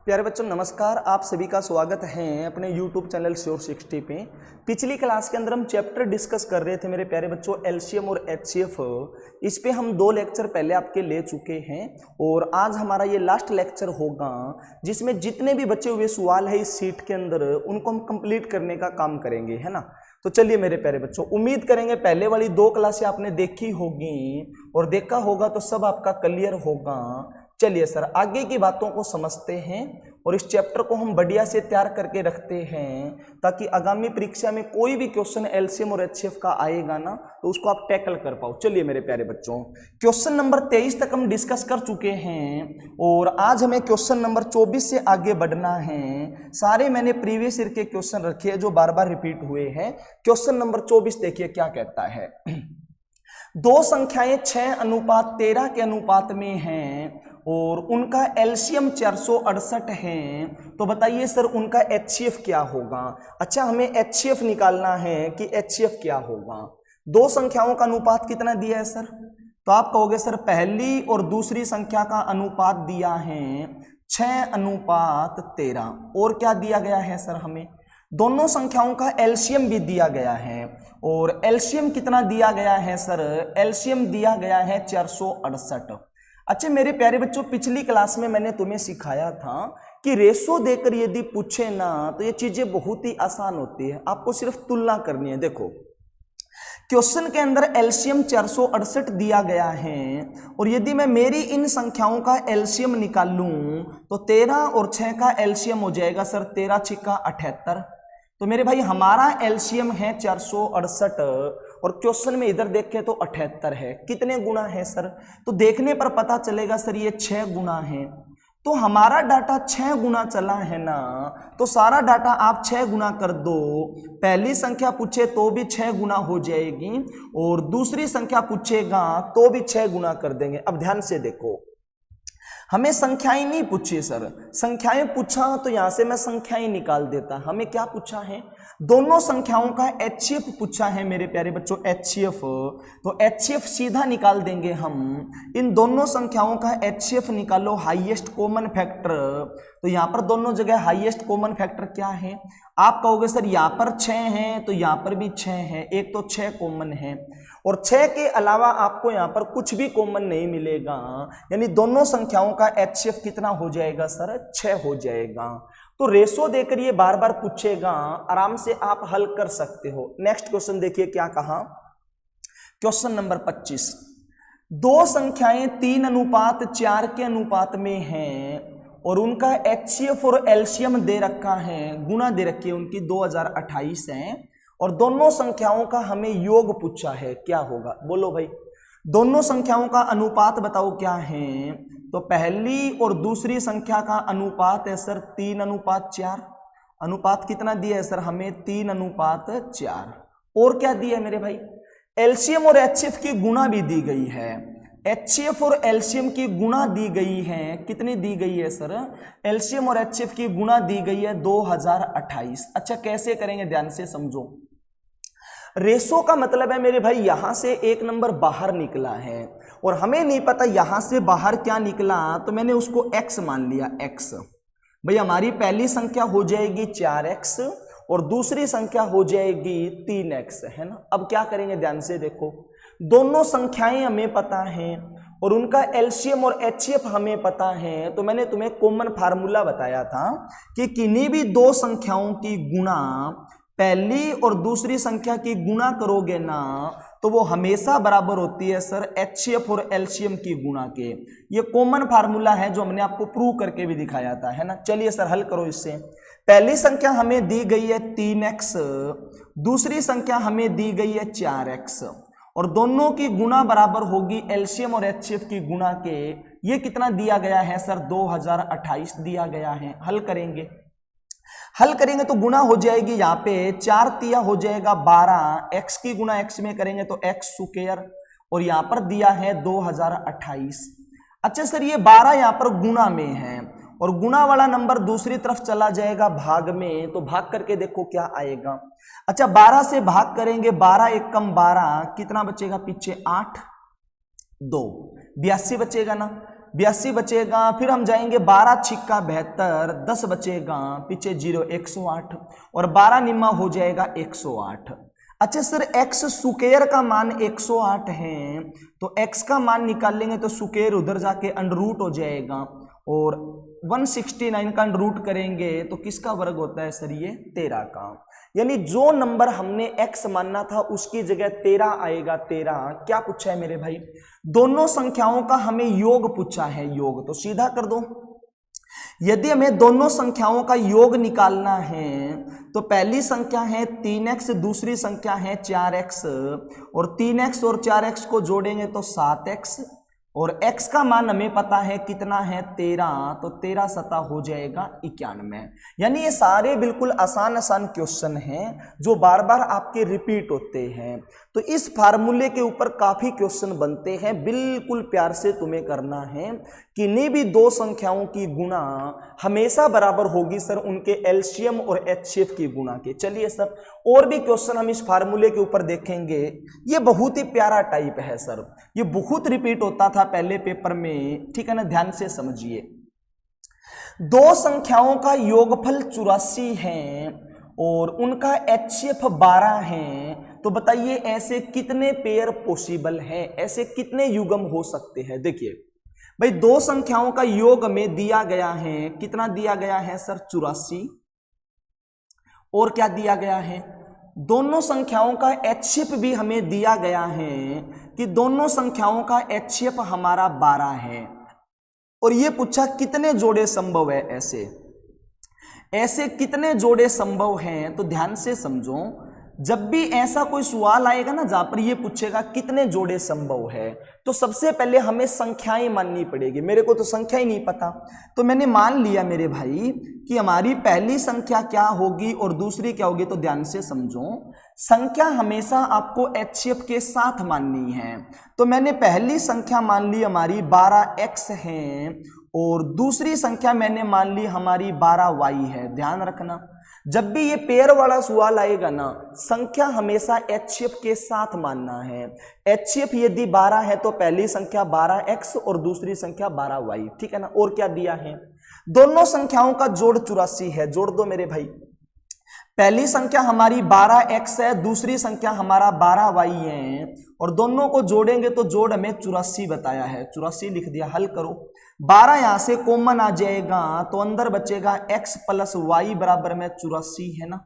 प्यारे बच्चों नमस्कार, आप सभी का स्वागत है अपने YouTube चैनल श्योर60 पे। पिछली क्लास के अंदर हम चैप्टर डिस्कस कर रहे थे मेरे प्यारे बच्चों एलसीएम और एचसीएफ। इस पे हम 2 लेक्चर पहले आपके ले चुके हैं और आज हमारा ये लास्ट लेक्चर होगा जिसमें जितने भी बचे हुए सवाल है इस सीट के अंदर उनको हम कंप्लीट करने का काम करेंगे, है ना। तो चलिए मेरे प्यारे बच्चों, उम्मीद करेंगे पहले वाली 2 क्लासें आपने देखी होगी और देखा होगा तो सब आपका क्लियर होगा। चलिए सर आगे की बातों को समझते हैं और इस चैप्टर को हम बढ़िया से तैयार करके रखते हैं ताकि आगामी परीक्षा में कोई भी क्वेश्चन एलसीएम और एचसीएफ का आएगा ना तो उसको आप टैकल कर पाओ। चलिए मेरे प्यारे बच्चों, क्वेश्चन नंबर 23 तक हम डिस्कस कर चुके हैं और आज हमें क्वेश्चन नंबर 24 से आगे बढ़ना है। सारे मैंने प्रीवियस ईयर के क्वेश्चन रखे हैं जो बार बार रिपीट हुए हैं। क्वेश्चन नंबर 24 देखिए क्या कहता है। 2 संख्याएं 6:13 के अनुपात में हैं और उनका एलसीएम 468 है, तो बताइए सर उनका एचसीएफ क्या होगा। अच्छा, हमें एचसीएफ निकालना है कि एचसीएफ क्या होगा। 2 संख्याओं का अनुपात कितना दिया है सर, तो आप कहोगे सर पहली और दूसरी संख्या का अनुपात दिया है 6:13 और क्या दिया गया है सर, हमें दोनों संख्याओं का एलसीएम भी दिया गया है और एलसीएम कितना दिया गया है सर, एलसीएम दिया गया है 468। अच्छा मेरे प्यारे बच्चों, पिछली क्लास में मैंने तुम्हें सिखाया था कि रेशो देकर यदि पूछे ना तो ये चीजें बहुत ही आसान होती है, आपको सिर्फ तुलना करनी है। देखो क्वेश्चन के अंदर एलसीएम 468 दिया गया है और यदि मैं मेरी इन संख्याओं का एलसीएम निकालूं तो 13 और 6 का एलसीएम हो जाएगा सर 13 छिक्का 78। तो मेरे भाई हमारा एलसीएम है 468 और क्वेश्चन में इधर देखें तो 78 है। कितने गुना है सर, तो देखने पर पता चलेगा सर ये 6 गुना है। तो हमारा डाटा 6 गुना चला है ना, तो सारा डाटा आप 6 गुना कर दो। पहली संख्या पूछे तो भी 6 गुना हो जाएगी और दूसरी संख्या पूछेगा तो भी 6 गुना कर देंगे। अब ध्यान से देखो, हमें संख्याएं नहीं पूछी सर, संख्याएं पूछा तो यहां से मैं संख्याएं निकाल देता। हमें क्या पूछा है, दोनों संख्याओं का एचसीएफ पूछा है मेरे प्यारे बच्चों, एचसीएफ। तो एचसीएफ सीधा निकाल देंगे हम। इन दोनों संख्याओं का एचसीएफ निकालो, हाईएस्ट कॉमन फैक्टर। तो यहां पर दोनों जगह हाईएस्ट कॉमन फैक्टर क्या है, आप कहोगे सर यहां पर 6 है तो यहां पर भी 6 है, एक तो 6 कॉमन है और 6 के अलावा आपको यहां पर कुछ भी कॉमन नहीं मिलेगा, यानी दोनों संख्याओं का एचसीएफ कितना हो जाएगा सर, 6 हो जाएगा। तो रेशो देकर ये बार बार पूछेगा, आराम से आप हल कर सकते हो। नेक्स्ट क्वेश्चन देखिए क्या कहा, क्वेश्चन नंबर 25। 2 संख्याएं 3:4 के अनुपात में हैं और उनका एचसीएफ और एलसीएम दे रखा है, गुना दे रखी है उनकी 2028 है और दोनों संख्याओं का हमें योग पूछा है, क्या होगा बोलो भाई। दोनों संख्याओं का अनुपात बताओ क्या है, तो पहली और दूसरी संख्या का अनुपात है सर 3:4। अनुपात कितना दिया है सर हमें, 3:4। और क्या दिया है मेरे भाई, एलसीएम और एचसीएफ की गुणा भी दी गई है। एचसीएफ और एलसीएम की गुणा दी गई है, कितनी दी गई है सर, एलसीएम और एचसीएफ की गुणा दी गई है 2028। अच्छा कैसे करेंगे, ध्यान से समझो। रेशो का मतलब है मेरे भाई यहां से एक नंबर बाहर निकला है और हमें नहीं पता यहां से बाहर क्या निकला, तो मैंने उसको x मान लिया। x भाई हमारी पहली संख्या हो जाएगी 4x और दूसरी संख्या हो जाएगी 3x, है ना। अब क्या करेंगे, ध्यान से देखो, दोनों संख्याएं हमें पता है और उनका एलसीएम और एचसीएफ हमें पता है। तो मैंने तुम्हें कॉमन फार्मूला बताया था कि किन्हीं भी 2 संख्याओं की गुणा पहली और दूसरी संख्या की गुणा करोगे ना तो वो हमेशा बराबर होती है सर एचसीएफ और एलसीएम की गुणा के। ये कॉमन फार्मूला है जो हमने आपको प्रूव करके भी दिखाया था, है ना। चलिए सर हल करो इससे। पहली संख्या हमें दी गई है 3x, दूसरी संख्या हमें दी गई है 4x और दोनों की गुणा बराबर होगी एलसीएम और एचसीएफ की गुणा के। ये कितना दिया गया है सर, 2028 दिया गया है। हल करेंगे, हल करेंगे तो गुणा हो जाएगी, यहाँ पे 4 तिया हो जाएगा 12, x की गुणा x में करेंगे तो x स्क्वायर और यहाँ पर दिया है 2028। अच्छा सर ये 12 यहाँ पर गुणा में है और गुणा वाला नंबर दूसरी तरफ चला जाएगा भाग में, तो भाग करके देखो क्या आएगा। अच्छा 12 से भाग करेंगे, 12 एक कम 12, कितना बचेगा पीछे 8, 2 82 बचेगा ना। 82 बचेगा, फिर हम जाएंगे 12 छिक्का 72, 10 बचेगा, पीछे 0 108 और 12 निम्मा हो जाएगा 108। अच्छा सर एक्स स्क्वायर का मान 108 है, तो एक्स का मान निकालेंगे तो स्क्वायर उधर जाके अंडर रूट हो जाएगा और 169 का अंडर रूट करेंगे तो किसका वर्ग होता है सर, ये 13 का। यानी जो नंबर हमने x मानना था उसकी जगह 13 आएगा। 13 क्या पूछा है मेरे भाई, दोनों संख्याओं का हमें योग पूछा है, योग। तो सीधा कर दो, यदि हमें दोनों संख्याओं का योग निकालना है तो पहली संख्या है 3x, दूसरी संख्या है 4x और 3x और 4x को जोड़ेंगे तो 7x और x का मान हमें पता है कितना है 13, तो 13 सता हो जाएगा 91। यानी ये सारे बिल्कुल आसान आसान क्वेश्चन हैं जो बार बार आपके रिपीट होते हैं। तो इस फार्मूले के ऊपर काफी क्वेश्चन बनते हैं, बिल्कुल प्यार से तुम्हें करना है। किन्हीं भी दो संख्याओं की गुणा हमेशा बराबर होगी सर उनके एलसीएम और एचसीएफ की गुणा के। चलिए सर और भी क्वेश्चन हम इस फार्मूले के ऊपर देखेंगे। ये बहुत ही प्यारा टाइप है सर, ये बहुत रिपीट होता था पहले पेपर में, ठीक है ना, ध्यान से समझिए। दो संख्याओं का योगफल 84 है और उनका एचसीएफ 12 है, तो बताइए ऐसे कितने पेयर पॉसिबल हैं, ऐसे कितने युग्म हो सकते हैं। देखिए भाई दो संख्याओं का योग में दिया गया है, कितना दिया गया है सर 84, और क्या दिया गया है, दोनों संख्याओं का एचसीएफ भी हमें दिया गया है कि दोनों संख्याओं का एचसीएफ हमारा 12 है। और ये पूछा कितने जोड़े संभव है, ऐसे कितने जोड़े संभव हैं। तो ध्यान से समझो, जब भी ऐसा कोई सवाल आएगा ना जहां पर ये पूछेगा कितने जोड़े संभव है, तो सबसे पहले हमें संख्याएं माननी पड़ेगी। मेरे को तो संख्या ही नहीं पता, तो मैंने मान लिया मेरे भाई कि हमारी पहली संख्या क्या होगी और दूसरी क्या होगी। तो ध्यान से समझो, संख्या हमेशा आपको एचसीएफ के साथ माननी है। तो मैंने पहली संख्या मान ली हमारी 12x है और दूसरी संख्या मैंने मान ली हमारी 12y है। ध्यान रखना, जब भी ये पेयर वाला सवाल आएगा ना, संख्या हमेशा एचसीएफ के साथ मानना है। एचसीएफ यदि 12 है तो पहली संख्या 12x और दूसरी संख्या 12y, ठीक है ना। और क्या दिया है, दोनों संख्याओं का जोड़ 84 है। जोड़ दो मेरे भाई, पहली संख्या हमारी 12x है, दूसरी संख्या हमारा 12y है और दोनों को जोड़ेंगे तो जोड़ हमें 84 बताया है। 84 लिख दिया, हल करो। 12 यहां से कॉमन आ जाएगा तो अंदर बचेगा x प्लस वाई बराबर में 84 है ना।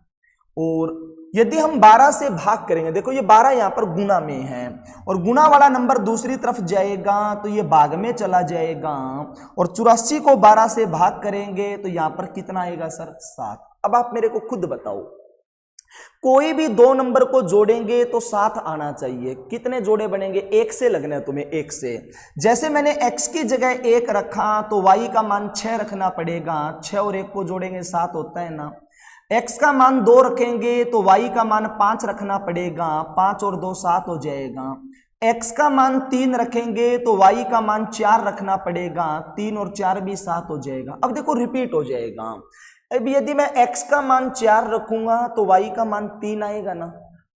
और यदि हम 12 से भाग करेंगे, देखो ये 12 यहां पर गुना में है और गुना वाला नंबर दूसरी तरफ जाएगा तो ये भाग में चला जाएगा और 84 को 12 से भाग करेंगे तो यहां पर कितना आएगा सर 7। अब आप मेरे को खुद बताओ, कोई भी दो नंबर को जोड़ेंगे तो 7 आना चाहिए। कितने जोड़े बनेंगे, 1 से लगना है तुम्हें, 1 से। जैसे मैंने x की जगह 1 रखा तो y का मान 6 रखना पड़ेगा। 6 और 1 को जोड़ेंगे 7 होता है ना। x का मान 2 रखेंगे तो y का मान 5 रखना पड़ेगा। 5 और 2 7 हो जाएगा। x का मान 3 रखेंगे तो y का मान 4 रखना पड़ेगा। 3 और 4 भी 7 हो जाएगा। अब देखो रिपीट हो जाएगा। अब यदि मैं x का मान 4 रखूंगा तो y का मान 3 आएगा ना।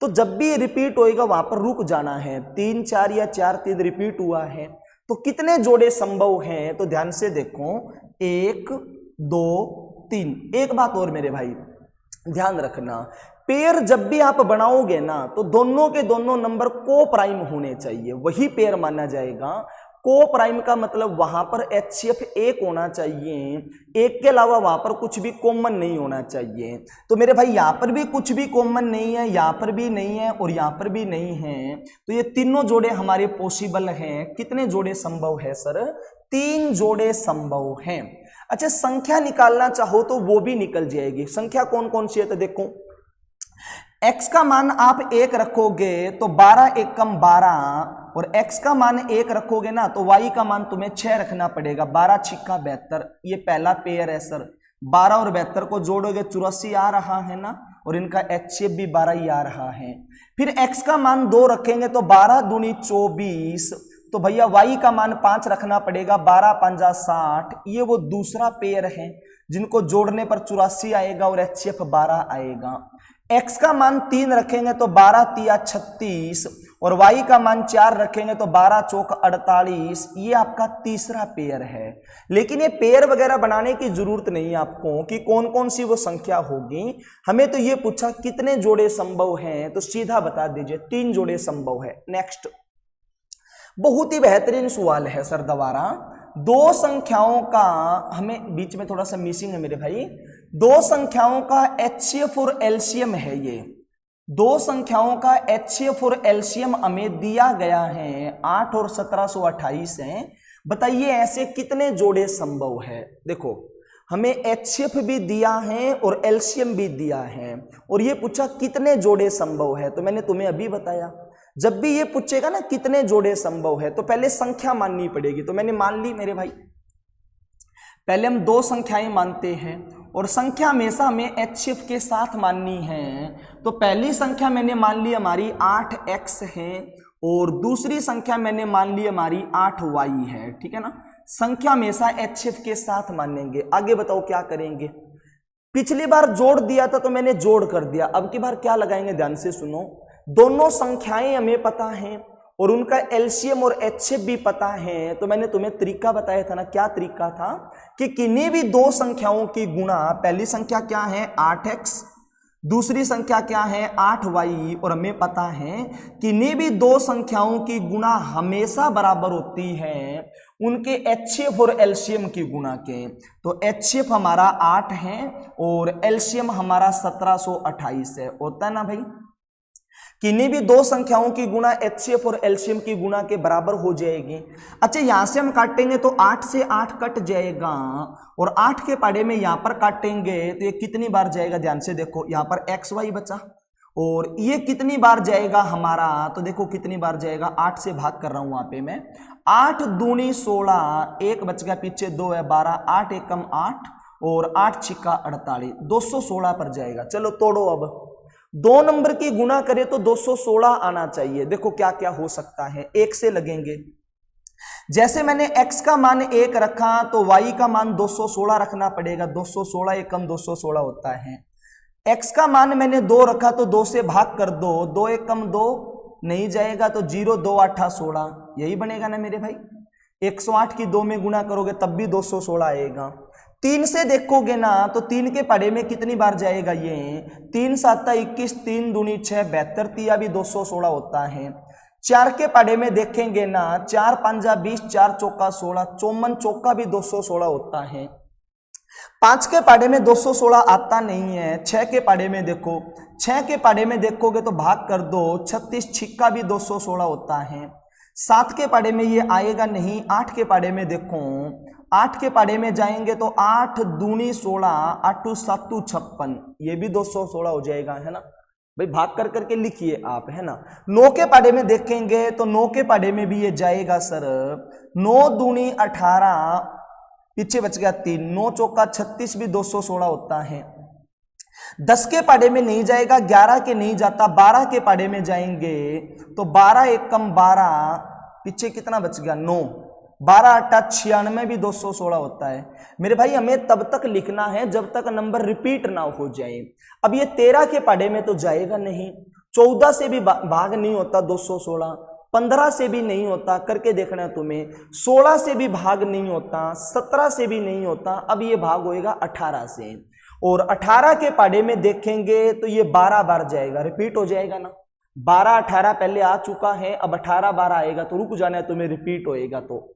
तो जब भी रिपीट होएगा वहां पर रुक जाना है। 3 4 या 4 3 रिपीट हुआ है तो कितने जोड़े संभव हैं। तो ध्यान से देखो, 1 2 3। एक बात और मेरे भाई ध्यान रखना, पेयर जब भी आप बनाओगे ना तो दोनों के दोनों नंबर को प्राइम होने चाहिए, वही पेयर माना जाएगा। को प्राइम का मतलब वहां पर एचसीएफ 1 होना चाहिए, 1 के अलावा वहां पर कुछ भी कॉमन नहीं होना चाहिए। तो मेरे भाई यहां पर भी कुछ भी कॉमन नहीं है, यहां पर भी नहीं है और यहां पर भी नहीं है। तो ये तीनों जोड़े हमारे पॉसिबल हैं। कितने जोड़े संभव है सर, 3 जोड़े संभव हैं। अच्छा संख्या निकालना चाहो तो वो भी निकल जाएगी। संख्या कौन कौन सी है, तो देखो x का मान आप 1 रखोगे तो 12 1 कम 12 और x का मान 1 रखोगे ना तो y का मान तुम्हें 6 रखना पड़ेगा। 12 छिक्का 72, ये पहला पेयर है सर। 12 और 72 को जोड़ोगे 84 आ रहा है ना और इनका एचसीएफ भी 12 ही आ रहा है। फिर x का मान 2 रखेंगे तो 12 दूनी 24, तो भैया y का मान 5 रखना पड़ेगा। 12 5 60, ये वो दूसरा पेयर है जिनको जोड़ने पर 84 आएगा और एचसीएफ 12 आएगा। x का मान 3 रखेंगे तो 12 3 36 और y का मान 4 रखेंगे तो 12 चौक 48, ये आपका तीसरा पेयर है। लेकिन ये पेयर वगैरह बनाने की जरूरत नहीं है आपको कि कौन कौन सी वो संख्या होगी, हमें तो ये पूछा कितने जोड़े संभव हैं, तो सीधा बता दीजिए 3 जोड़े संभव है। नेक्स्ट, बहुत ही बेहतरीन सवाल है सर दोबारा। दो संख्याओं का, हमें बीच में थोड़ा सा मिसिंग है मेरे भाई, दो संख्याओं का HCF और एलसीएम है ये, दो संख्याओं का HCF और एलसीएम हमें दिया गया है 8 और 1728 है। बताइए ऐसे कितने जोड़े संभव है। देखो हमें HCF भी दिया है और एलसीएम भी दिया है और ये पूछा कितने जोड़े संभव है, तो मैंने तुम्हें अभी बताया जब भी ये पूछेगा ना कितने जोड़े संभव है तो पहले संख्या माननी पड़ेगी। तो मैंने मान ली मेरे भाई, पहले हम दो संख्याएं मानते हैं और संख्या हमेशा हमें HCF के साथ माननी है। तो पहली संख्या मैंने मान ली हमारी 8x है और दूसरी संख्या मैंने मान ली हमारी 8y है, ठीक है ना। संख्या हमेशा HCF के साथ मानेंगे। आगे बताओ क्या करेंगे। पिछली बार जोड़ दिया था तो मैंने जोड़ कर दिया, अब की बार क्या लगाएंगे, ध्यान से सुनो। दोनों संख्याएं हमें पता हैं और उनका एलसीएम और HCF भी पता है, तो मैंने तुम्हें तरीका बताया था ना, क्या तरीका था कि किन्हीं भी दो संख्याओं की गुणा, पहली संख्या क्या है 8x, दूसरी संख्या क्या है 8y, और हमें पता है किन्हीं भी दो संख्याओं की गुणा हमेशा बराबर होती है उनके HCF और एलसीएम की गुणा के। तो HCF हमारा 8 है और एलसीएम हमारा 1728 है, होता है ना भाई। किन्हीं भी दो संख्याओं की गुणा HCF और एलसीएम की गुणा के बराबर हो जाएगी। अच्छा यहां से हम काटेंगे तो 8 से 8 कट जाएगा और 8 के पाड़े में यहां पर काटेंगे तो ये कितनी बार जाएगा, ध्यान से देखो, यहां पर XY बचा और ये कितनी बार जाएगा हमारा, तो देखो कितनी बार जाएगा, 8 से भाग कर रहा हूं वहां पे मैं, 8 दूनी 16, एक बच गया पीछे 2 है 12, 8 एकम 8 और 8 छिक्का 48, 216 पर जाएगा। चलो तोड़ो, अब 2 नंबर की गुणा करें तो 216 आना चाहिए। देखो क्या क्या हो सकता है, 1 से लगेंगे। जैसे मैंने x का मान 1 रखा तो y का मान 216 रखना पड़ेगा, 216 एकम 216 होता है। x का मान मैंने 2 रखा तो 2 से भाग कर दो, 2 एकम 2 नहीं जाएगा तो 0 2 8 16, यही बनेगा ना मेरे भाई। 108 की 2 में गुणा करोगे तब भी 216 आएगा। 3 से देखोगे ना तो 3 के पाड़े में कितनी बार जाएगा, ये 3 7 21, 3 दूनी 6 72, तिया भी 216 होता है। 4 के पाड़े में देखेंगे ना, 4 5 20, 4 चौका 16, 54 चौका भी 216 होता है। 5 के पाड़े में 216 आता नहीं है। 6 के पाड़े में देखो, 6 के पाड़े में देखोगे तो भाग कर दो, 36 छिक्का भी 216 होता है। 7 के पाड़े में ये आएगा नहीं। 8 के पाड़े में देखो, 8 के पाड़े में जाएंगे तो 8 दूनी 16, 8 7 56, ये भी 216 हो जाएगा, है ना भाई। भाग कर करके लिखिए आप, है ना। 9 के पाड़े में देखेंगे तो 9 के पाड़े में भी ये जाएगा सर, 9 दूनी 18, पीछे बच गया 3, 9 चौका 36 भी 216 होता है। 10 के पाड़े में नहीं जाएगा, 11 के नहीं जाता, 12 के पाड़े में जाएंगे तो 12 एकम 12, पीछे कितना बच गया 9, 12 8 96 भी 216 होता है। मेरे भाई हमें तब तक लिखना है जब तक नंबर रिपीट ना हो जाए। अब ये 13 के पाड़े में तो जाएगा नहीं, 14 से भी भाग नहीं होता 216, 15 से भी नहीं होता, करके देखना है तुम्हें, 16 से भी भाग नहीं होता, 17 से भी नहीं होता। अब ये भाग होएगा 18 से, और 18 के पाड़े में देखेंगे तो ये 12 बार जाएगा, रिपीट हो जाएगा ना। 12 18 पहले आ चुका है, अब 18 बार आएगा तो रुक जाना है तुम्हें, रिपीट होएगा। तो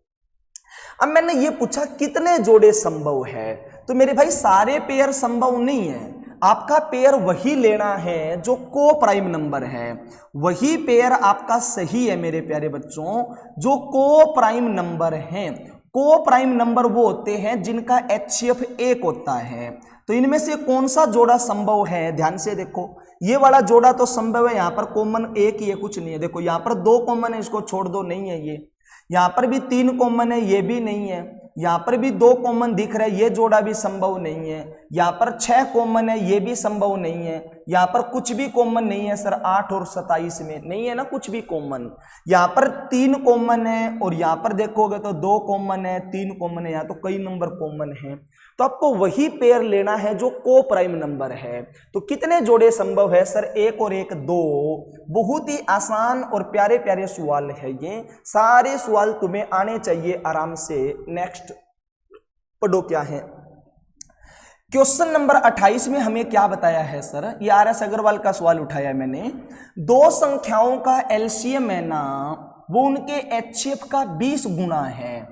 अब मैंने ये पूछा कितने जोड़े संभव है, तो मेरे भाई सारे पेयर संभव नहीं है। आपका पेयर वही लेना है जो को प्राइम नंबर है, वही पेयर आपका सही है मेरे प्यारे बच्चों जो को प्राइम नंबर है। को प्राइम नंबर वो होते हैं जिनका HCF 1 होता है। तो इनमें से कौन सा जोड़ा संभव है, ध्यान से देखो, ये वाला जोड़ा तो संभव है, यहाँ पर कॉमन एक ही है, कुछ नहीं है। देखो यहाँ पर 2 कॉमन है, इसको छोड़ दो, नहीं है ये। यहाँ पर भी 3 कॉमन है, ये भी नहीं है। यहाँ पर भी 2 कॉमन दिख रहा है, ये जोड़ा भी संभव नहीं है। यहाँ पर 6 कॉमन है, ये भी संभव नहीं है। यहाँ पर कुछ भी कॉमन नहीं है सर, 8 और 27 में नहीं है ना कुछ भी कॉमन। यहाँ पर 3 कॉमन है और यहाँ पर देखोगे तो 2 कॉमन है, 3 कॉमन है, यहाँ तो कई नंबर कॉमन है। तो आपको वही पेयर लेना है जो को प्राइम नंबर है। तो कितने जोड़े संभव है सर, 1 और 1 2। बहुत ही आसान और प्यारे प्यारे सवाल है ये, सारे सवाल तुम्हें आने चाहिए आराम से। नेक्स्ट पढ़ो क्या है। क्वेश्चन नंबर 28 में हमें क्या बताया है सर, ये RS अग्रवाल का सवाल उठाया है मैंने। दो संख्याओं का एलसीएम है ना, वो उनके HCF का 20 गुना है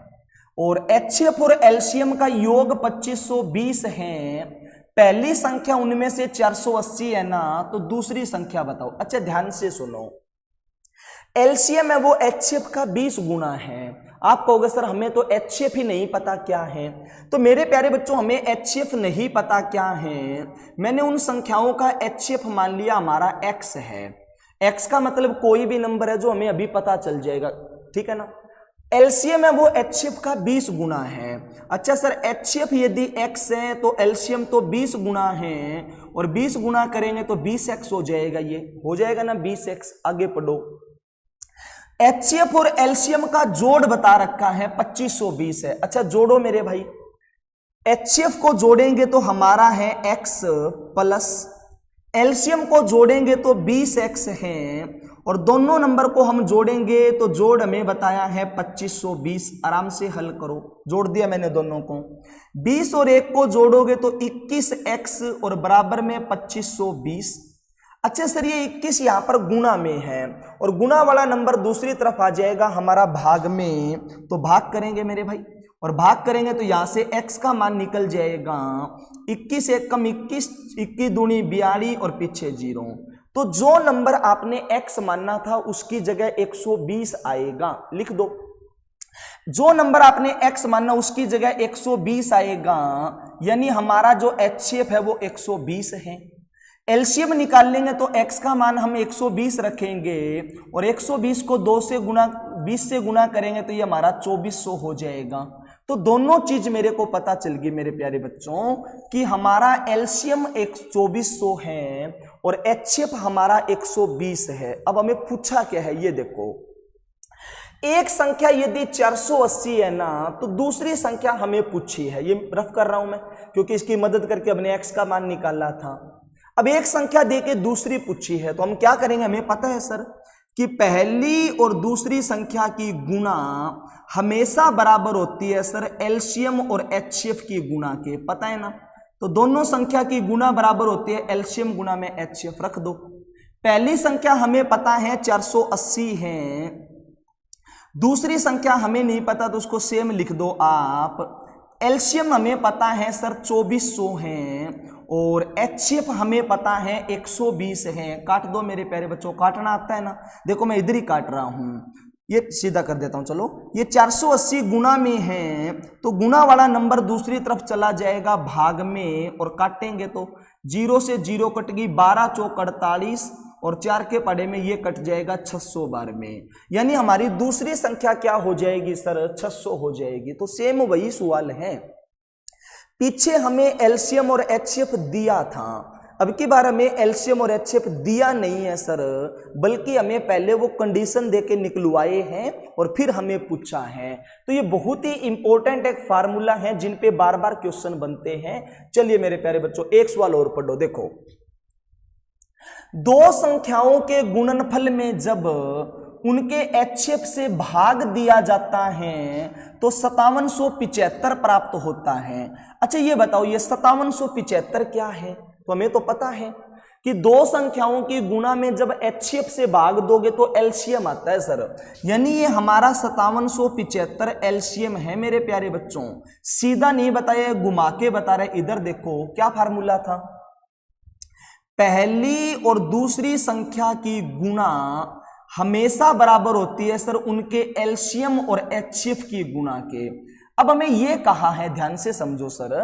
और HCF और एलसीएम का योग 2520 है। पहली संख्या उनमें से 480 है ना, तो दूसरी संख्या बताओ। अच्छा ध्यान से सुनो, एलसीएम है वो HCF का 20 गुना है। आप कहोगे सर हमें तो HCF ही नहीं पता क्या है। तो मेरे प्यारे बच्चों, हमें HCF नहीं पता क्या है, मैंने उन संख्याओं का HCF मान लिया हमारा x है। x का मतलब कोई भी नंबर है जो हमें अभी पता चल जाएगा, ठीक है ना। एलसीएम है वो HCF का 20 गुना है। अच्छा सर HCF यदि x है तो एलसीएम तो 20 गुना है और 20 गुना करेंगे तो 20x हो जाएगा, ये हो जाएगा ना 20x। आगे पढ़ो। HCF और एलसीएम का जोड़ बता रखा है 2520 है। अच्छा जोड़ो मेरे भाई, HCF को जोड़ेंगे तो हमारा है x प्लस एलसीएम को जोड़ेंगे तो 20x है और दोनों नंबर को हम जोड़ेंगे तो जोड़ हमें बताया है 2520। आराम से हल करो, जोड़ दिया मैंने दोनों को। 20 और 1 को जोड़ोगे तो 21x और बराबर में 2520। अच्छा सर ये 21 यहाँ पर गुना में है और गुना वाला नंबर दूसरी तरफ आ जाएगा हमारा भाग में, तो भाग करेंगे मेरे भाई और भाग करेंगे तो यहाँ से x का मान निकल जाएगा 21 1 कम 21, 21 दूनी 42 और पीछे 0। तो जो नंबर आपने x मानना था उसकी जगह 120 आएगा, लिख दो। जो नंबर आपने x मानना उसकी जगह 120 आएगा, यानी हमारा जो HCF है वो 120 है। एलसीएम निकाल लेंगे तो x का मान हम 120 रखेंगे और 120 को 20 से गुना करेंगे तो ये हमारा 2400 हो जाएगा। तो दोनों चीज मेरे को पता चल गई मेरे प्यारे बच्चों कि हमारा एलसीएम 2400 है और HCF हमारा 120 है। अब हमें पूछा क्या है ये देखो, एक संख्या यदि 480 है ना तो दूसरी संख्या हमें पूछी है। ये रफ कर रहा हूं मैं क्योंकि इसकी मदद करके अपने x का मान निकाला था। अब एक संख्या देके दूसरी पूछी है तो हम क्या करेंगे, हमें पता है सर कि पहली और दूसरी संख्या की गुणा हमेशा बराबर होती है सर एलसीएम और HCF की गुणा के, पता है ना। तो दोनों संख्या की गुणा बराबर होती है एलसीएम गुणा में HCF, रख दो। पहली संख्या हमें पता है 480 है, दूसरी संख्या हमें नहीं पता तो उसको सेम लिख दो आप। एलसीएम हमें पता है सर 2400 है और HCF हमें पता है 120 है। काट दो मेरे प्यारे बच्चों, काटना आता है ना, देखो मैं इधर ही काट रहा हूं, ये सीधा कर देता हूं। चलो ये 480 गुना में है तो गुना वाला नंबर दूसरी तरफ चला जाएगा भाग में और काटेंगे तो 0 से 0 कट गई, 12 चौक 48 और 4 के पढ़े में ये कट जाएगा 600 बार में, यानी हमारी दूसरी संख्या क्या हो जाएगी सर 600 हो जाएगी। तो सेम वही सवाल है, पीछे हमें एलसीएम और HCF दिया था, अब की बार हमें एलसीएम और HCF दिया नहीं है सर, बल्कि हमें पहले वो कंडीशन देके निकलवाए हैं और फिर हमें पूछा है। तो ये बहुत ही इंपॉर्टेंट एक फार्मूला है जिन पे बार बार क्वेश्चन बनते हैं। चलिए मेरे प्यारे बच्चों एक सवाल और पढ़ो। देखो, दो संख्याओं के गुणनफल में जब उनके HCF से भाग दिया जाता है तो 5775 प्राप्त होता है। अच्छा ये बताओ ये 5775 क्या है? तो हमें तो पता है कि दो संख्याओं की गुणा में जब HCF से भाग दोगे तो एलसीएम आता है सर, यानी ये हमारा 5775 एलसीएम है मेरे प्यारे बच्चों। सीधा नहीं बताया, घुमा के बता रहे। इधर देखो क्या फार्मूला था, पहली और दूसरी संख्या की गुणा हमेशा बराबर होती है सर उनके एलसीएम और HCF की गुणा के। अब हमें यह कहा है, ध्यान से समझो सर,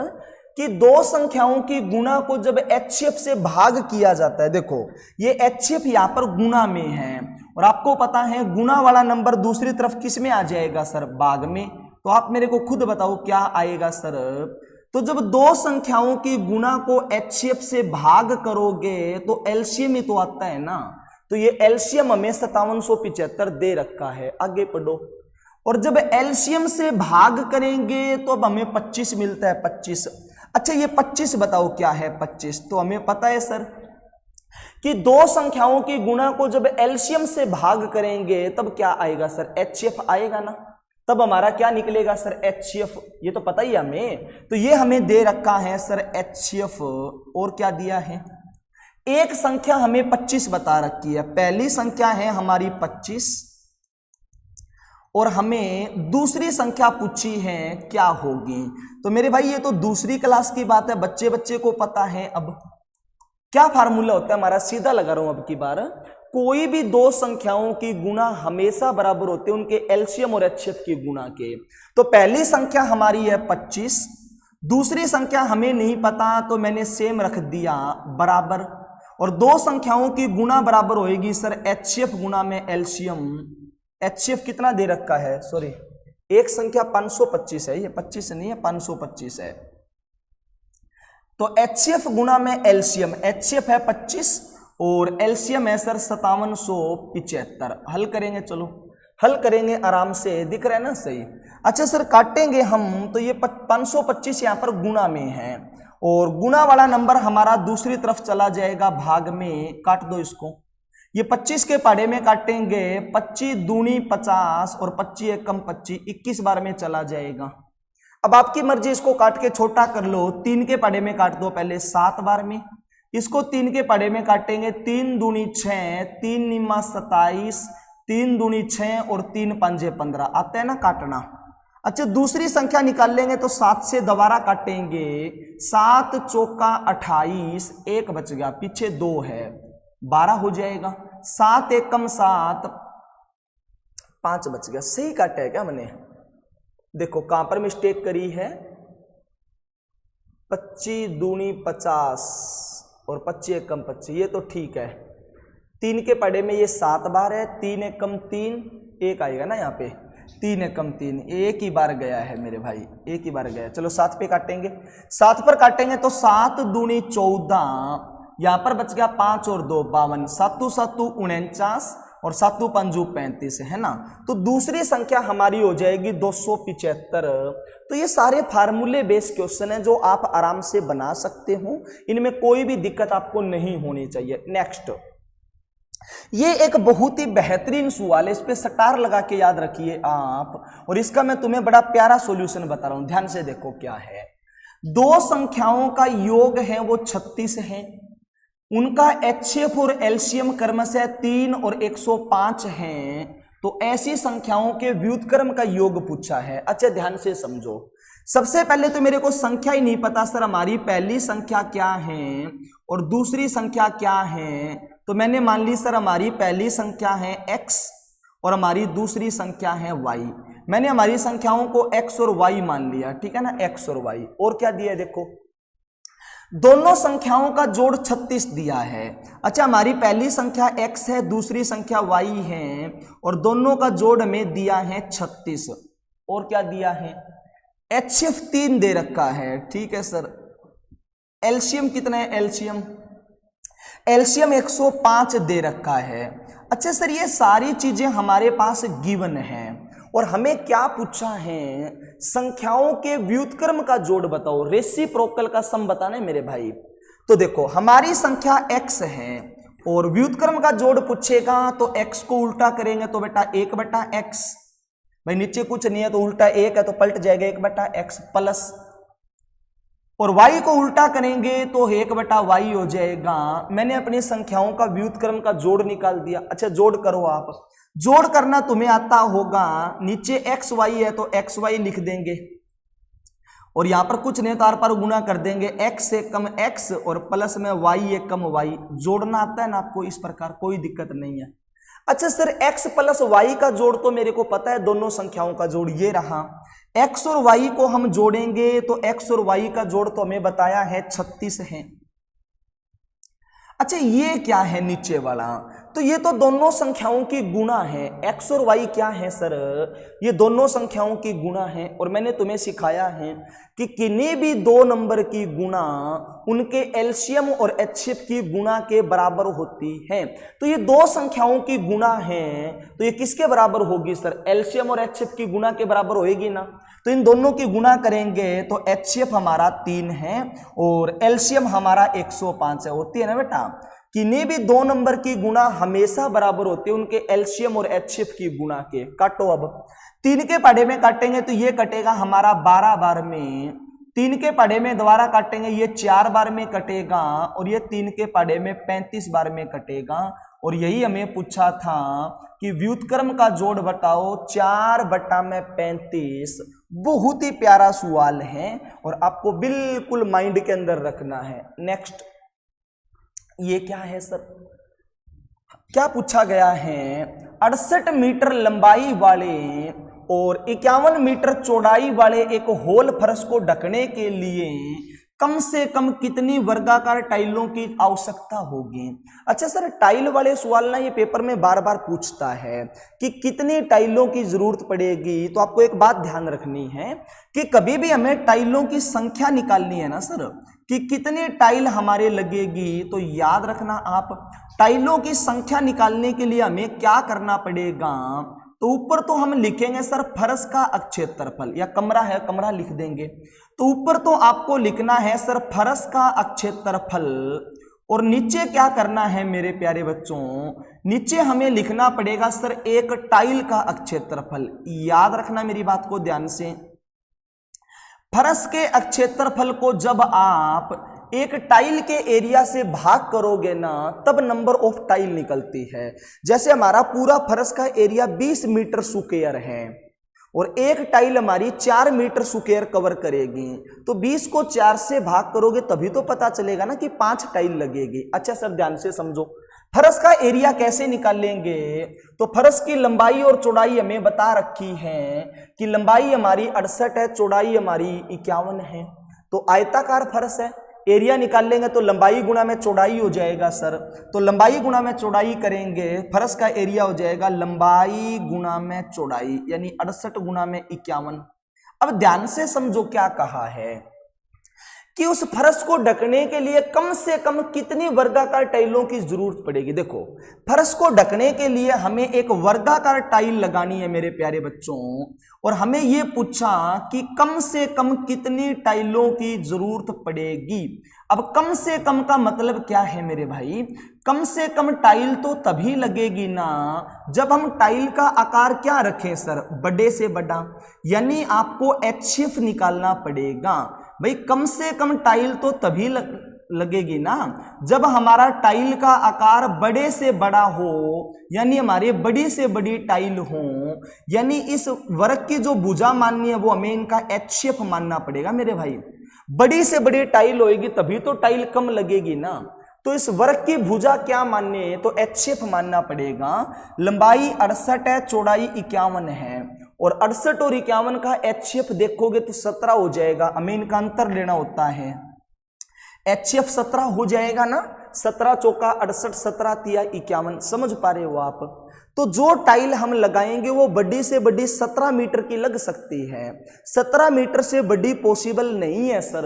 कि दो संख्याओं की गुणा को जब HCF से भाग किया जाता है, देखो ये HCF यहां पर गुणा में है और आपको पता है गुणा वाला नंबर दूसरी तरफ किस में आ जाएगा सर, भाग में। तो आप मेरे को खुद बताओ क्या आएगा सर, तो जब दो संख्याओं की गुणा को HCF से भाग करोगे तो एलसीएम ही तो आता है ना। तो ये एलसीएम हमें 5775 दे रखा है, आगे पढ़ो। और जब एलसीएम से भाग करेंगे तो अब हमें 25 मिलता है, 25। अच्छा ये 25 बताओ क्या है 25? तो हमें पता है सर कि दो संख्याओं की गुणा को जब एलसीएम से भाग करेंगे तब क्या आएगा सर, HCF आएगा ना। तब हमारा क्या निकलेगा सर, HCF, ये तो पता ही हमें। तो ये हमें दे रखा है सर HCF। और क्या दिया है, एक संख्या हमें 25 बता रखी है, पहली संख्या है हमारी 25 और हमें दूसरी संख्या पूछी है क्या होगी। तो मेरे भाई ये तो दूसरी क्लास की बात है, बच्चे बच्चे को पता है। अब क्या फार्मूला होता है हमारा, सीधा लगा रहा हूं अब की बार, कोई भी दो संख्याओं की गुणा हमेशा बराबर होते हैं उनके एलसीएम और HCF की गुणा के। तो पहली संख्या हमारी है 25, दूसरी संख्या हमें नहीं पता तो मैंने सेम रख दिया बराबर, और दो संख्याओं की गुणा बराबर होएगी सर HCF गुणा में एलसीएम। HCF कितना दे रखा है, सॉरी एक संख्या 525 है, ये 25 नहीं है 525 है। तो HCF गुणा में एलसीएम, HCF है 25 और एलसीएम है सर 5775। हल करेंगे, चलो हल करेंगे आराम से, दिख रहा है ना सही। अच्छा सर काटेंगे हम, तो ये 525 यहाँ पर गुणा में है और गुणा वाला नंबर हमारा दूसरी तरफ चला जाएगा भाग में, काट दो इसको। ये 25 के पाड़े में काटेंगे, 25 दूनी 50 और 25 एकम 25, 21 बार में चला जाएगा। अब आपकी मर्जी, इसको काट के छोटा कर लो, 3 के पाड़े में काट दो पहले 7 बार में, इसको 3 के पाड़े में काटेंगे, 3 दूनी 6, 3 निम्मा 27, 3 दूनी 6 और 3 पंजे 15, आता है ना काटना। अच्छा दूसरी संख्या निकाल लेंगे तो 7 से दोबारा काटेंगे, 7 चौका 28, 1 बच गया, पीछे 2 है, 12 हो जाएगा, 7 एकम 7, 5 बच गया। सही काटा है क्या मैंने, देखो कहां पर मिस्टेक करी है, 25 दूनी 50 और 25 एकम 25, ये तो ठीक है। 3 के पड़े में ये 7 बार है, 3 एकम 3, 1 आएगा ना यहाँ पे, 3 एकम 3, एक ही बार गया है मेरे भाई, एक ही बार गया। चलो 7 पे काटेंगे, 7 पर काटेंगे तो 7 दूनी 14, यहाँ पर बच गया 5 और 2 52, 7 7 49 और 7 5 35 है ना। तो दूसरी संख्या हमारी हो जाएगी 275। तो ये सारे फार्मूले बेस्ड क्वेश्चन है जो आप आराम से बना सकते हो, इनमें कोई भी दिक्कत आपको नहीं होनी चाहिए। नेक्स्ट, ये एक बहुत ही बेहतरीन सवाल है, इस पे स्टार लगा के याद रखिए आप, और इसका मैं तुम्हें बड़ा प्यारा सॉल्यूशन बता रहा हूं, ध्यान से देखो क्या है। दो संख्याओं का योग है वो 36 है, उनका HCF और LCM क्रमशः 3 और 105 हैं, तो ऐसी संख्याओं के व्युत्क्रम का योग पूछा है। अच्छा ध्यान से समझो, सबसे पहले तो मेरे को संख्या ही नहीं पता सर हमारी पहली संख्या क्या है और दूसरी संख्या क्या है, तो मैंने मान ली सर हमारी पहली संख्या है x और हमारी दूसरी संख्या है y। मैंने हमारी संख्याओं को x और y मान लिया, ठीक है ना, x और y। और क्या दिया है देखो, दोनों संख्याओं का जोड़ 36 दिया है। अच्छा हमारी पहली संख्या x है, दूसरी संख्या y है और दोनों का जोड़ हमें दिया है 36। और क्या दिया है, HCF 3 दे रखा है, ठीक है सर। LCM कितना है, LCM 105 दे रखा है। अच्छा सर ये सारी चीजें हमारे पास गिवन है और हमें क्या पूछा है, संख्याओं के व्युत्क्रम का जोड़ बताओ, रेसिप्रोकल का सम बताना है मेरे भाई। तो देखो हमारी संख्या x है और व्युत्क्रम का जोड़ पूछेगा तो x को उल्टा करेंगे तो बेटा 1/x, भाई नीचे कुछ नहीं है तो उल्टा 1 है तो पलट जाएगा 1/x प्लस, और y को उल्टा करेंगे तो 1/y हो जाएगा। मैंने अपनी संख्याओं का व्युत्क्रम का जोड़ निकाल दिया। अच्छा जोड़ करो आप, जोड़ करना तुम्हें आता होगा, नीचे x y है तो x y लिख देंगे और यहां पर कुछ नहीं तो आर पार गुना कर देंगे, x से कम x और प्लस में y एक कम y। जोड़ना आता है ना आपको इस प्रकार, कोई दिक्कत नहीं है। अच्छा सर x प्लस y का जोड़ तो मेरे को पता है, दोनों संख्याओं का जोड़ ये रहा, x और y को हम जोड़ेंगे तो x और y का जोड़ तो हमें बताया है 36 है। अच्छा ये क्या है नीचे वाला, तो ये तो दोनों संख्याओं की गुणा है, x और y क्या है सर, ये दोनों संख्याओं की गुणा है। और मैंने तुम्हें सिखाया है कि किन्हीं भी दो नंबर की गुणा उनके एलसीएम और एचसीएफ की गुणा के बराबर होती है। तो ये दो संख्याओं की गुणा है, तो ये किसके बराबर होगी सर, एलसीएम और एचसीएफ की गुणा के बराबर होगी ना। तो इन दोनों की गुणा करेंगे तो एचसीएफ हमारा 3 है और एलसीएम हमारा 105 है। होती है ना बेटा, किन्हीं भी दो नंबर की गुणा हमेशा बराबर होती है उनके एलसीएम और एचसीएफ की गुणा के। काटो, अब 3 के पढ़े में काटेंगे तो ये कटेगा हमारा 12 बार में, 3 के पढ़े में दोबारा काटेंगे ये 4 बार में कटेगा, और ये 3 के पढ़े में 35 बार में कटेगा। और यही हमें पूछा था कि व्युत्क्रम का जोड़ बताओ 4/35। बहुत ही प्यारा सवाल है और आपको बिल्कुल माइंड के अंदर रखना है। नेक्स्ट, ये क्या है सर, क्या पूछा गया है, 68 मीटर लंबाई वाले और 51 मीटर चौड़ाई वाले एक होल फर्श को ढकने के लिए कम से कम कितनी वर्गाकार टाइलों की आवश्यकता होगी। अच्छा सर, टाइल वाले सवाल ना ये पेपर में बार बार पूछता है कि कितनी टाइलों की जरूरत पड़ेगी। तो आपको एक बात ध्यान रखनी है कि कभी भी हमें टाइलों की संख्या निकालनी है ना सर, कि कितनी टाइल हमारे लगेगी, तो याद रखना आप टाइलों की संख्या निकालने के लिए हमें क्या करना पड़ेगा। तो ऊपर तो हम लिखेंगे सर फर्श का अक्षेत्रफल, या कमरा है कमरा लिख देंगे। तो ऊपर तो आपको लिखना है सर फर्श का अक्षेत्रफल, और नीचे क्या करना है मेरे प्यारे बच्चों, नीचे हमें लिखना पड़ेगा सर एक टाइल का अक्षेत्रफल। याद रखना मेरी बात को ध्यान से, फर्श के अक्षेत्रफल को जब आप एक टाइल के एरिया से भाग करोगे ना, तब नंबर ऑफ टाइल निकलती है। जैसे हमारा पूरा फर्श का एरिया 20 मीटर स्क्वायर है और एक टाइल हमारी 4 मीटर स्क्वायर कवर करेगी, तो 20 को 4 से भाग करोगे तभी तो पता चलेगा ना कि 5 टाइल लगेगी। अच्छा सर, ध्यान से समझो, फर्श का एरिया कैसे निकालेंगे। तो फर्श की लंबाई और चौड़ाई हमें बता रखी है कि लंबाई हमारी 68 है, चौड़ाई हमारी 51 है। तो आयताकार फर्श है, एरिया निकाल लेंगे तो लंबाई गुणा में चौड़ाई हो जाएगा सर। तो लंबाई गुणा में चौड़ाई करेंगे, फर्श का एरिया हो जाएगा लंबाई गुणा में चौड़ाई, यानी 68 गुणा में 51। अब ध्यान से समझो क्या कहा है कि उस फर्श को ढकने के लिए कम से कम कितनी वर्गाकार टाइलों की जरूरत पड़ेगी। देखो, फर्श को ढकने के लिए हमें एक वर्गाकार टाइल लगानी है मेरे प्यारे बच्चों, और हमें यह पूछा कि कम से कम कितनी टाइलों की जरूरत पड़ेगी। अब कम से कम का मतलब क्या है मेरे भाई, कम से कम टाइल तो तभी लगेगी ना जब हम टाइल का आकार क्या रखें सर, बड़े से बड़ा, यानी आपको एचसीएफ निकालना पड़ेगा। भाई कम से कम टाइल तो तभी लगेगी ना जब हमारा टाइल का आकार बड़े से बड़ा हो, यानी हमारे बड़ी से बड़ी टाइल हो, यानी इस वर्ग की जो भुजा माननी है वो हमें इनका एचसीएफ मानना पड़ेगा मेरे भाई। बड़ी से बड़ी टाइल होगी तभी तो टाइल कम लगेगी ना। तो इस वर्ग की भुजा क्या माननी है, तो एचसीएफ मानना पड़ेगा। लंबाई 68 है, चौड़ाई 51 है, और 68 और 51 का एचसीएफ देखोगे तो 17 हो जाएगा। हमें इनका अंतर लेना होता है, एचसीएफ 17 हो जाएगा ना, 17 चौका 68, 17 तिया 51। समझ पा रहे हो आप। तो जो टाइल हम लगाएंगे वो बड़ी से बड़ी 17 मीटर की लग सकती है। 17 मीटर से बड़ी पॉसिबल नहीं है सर,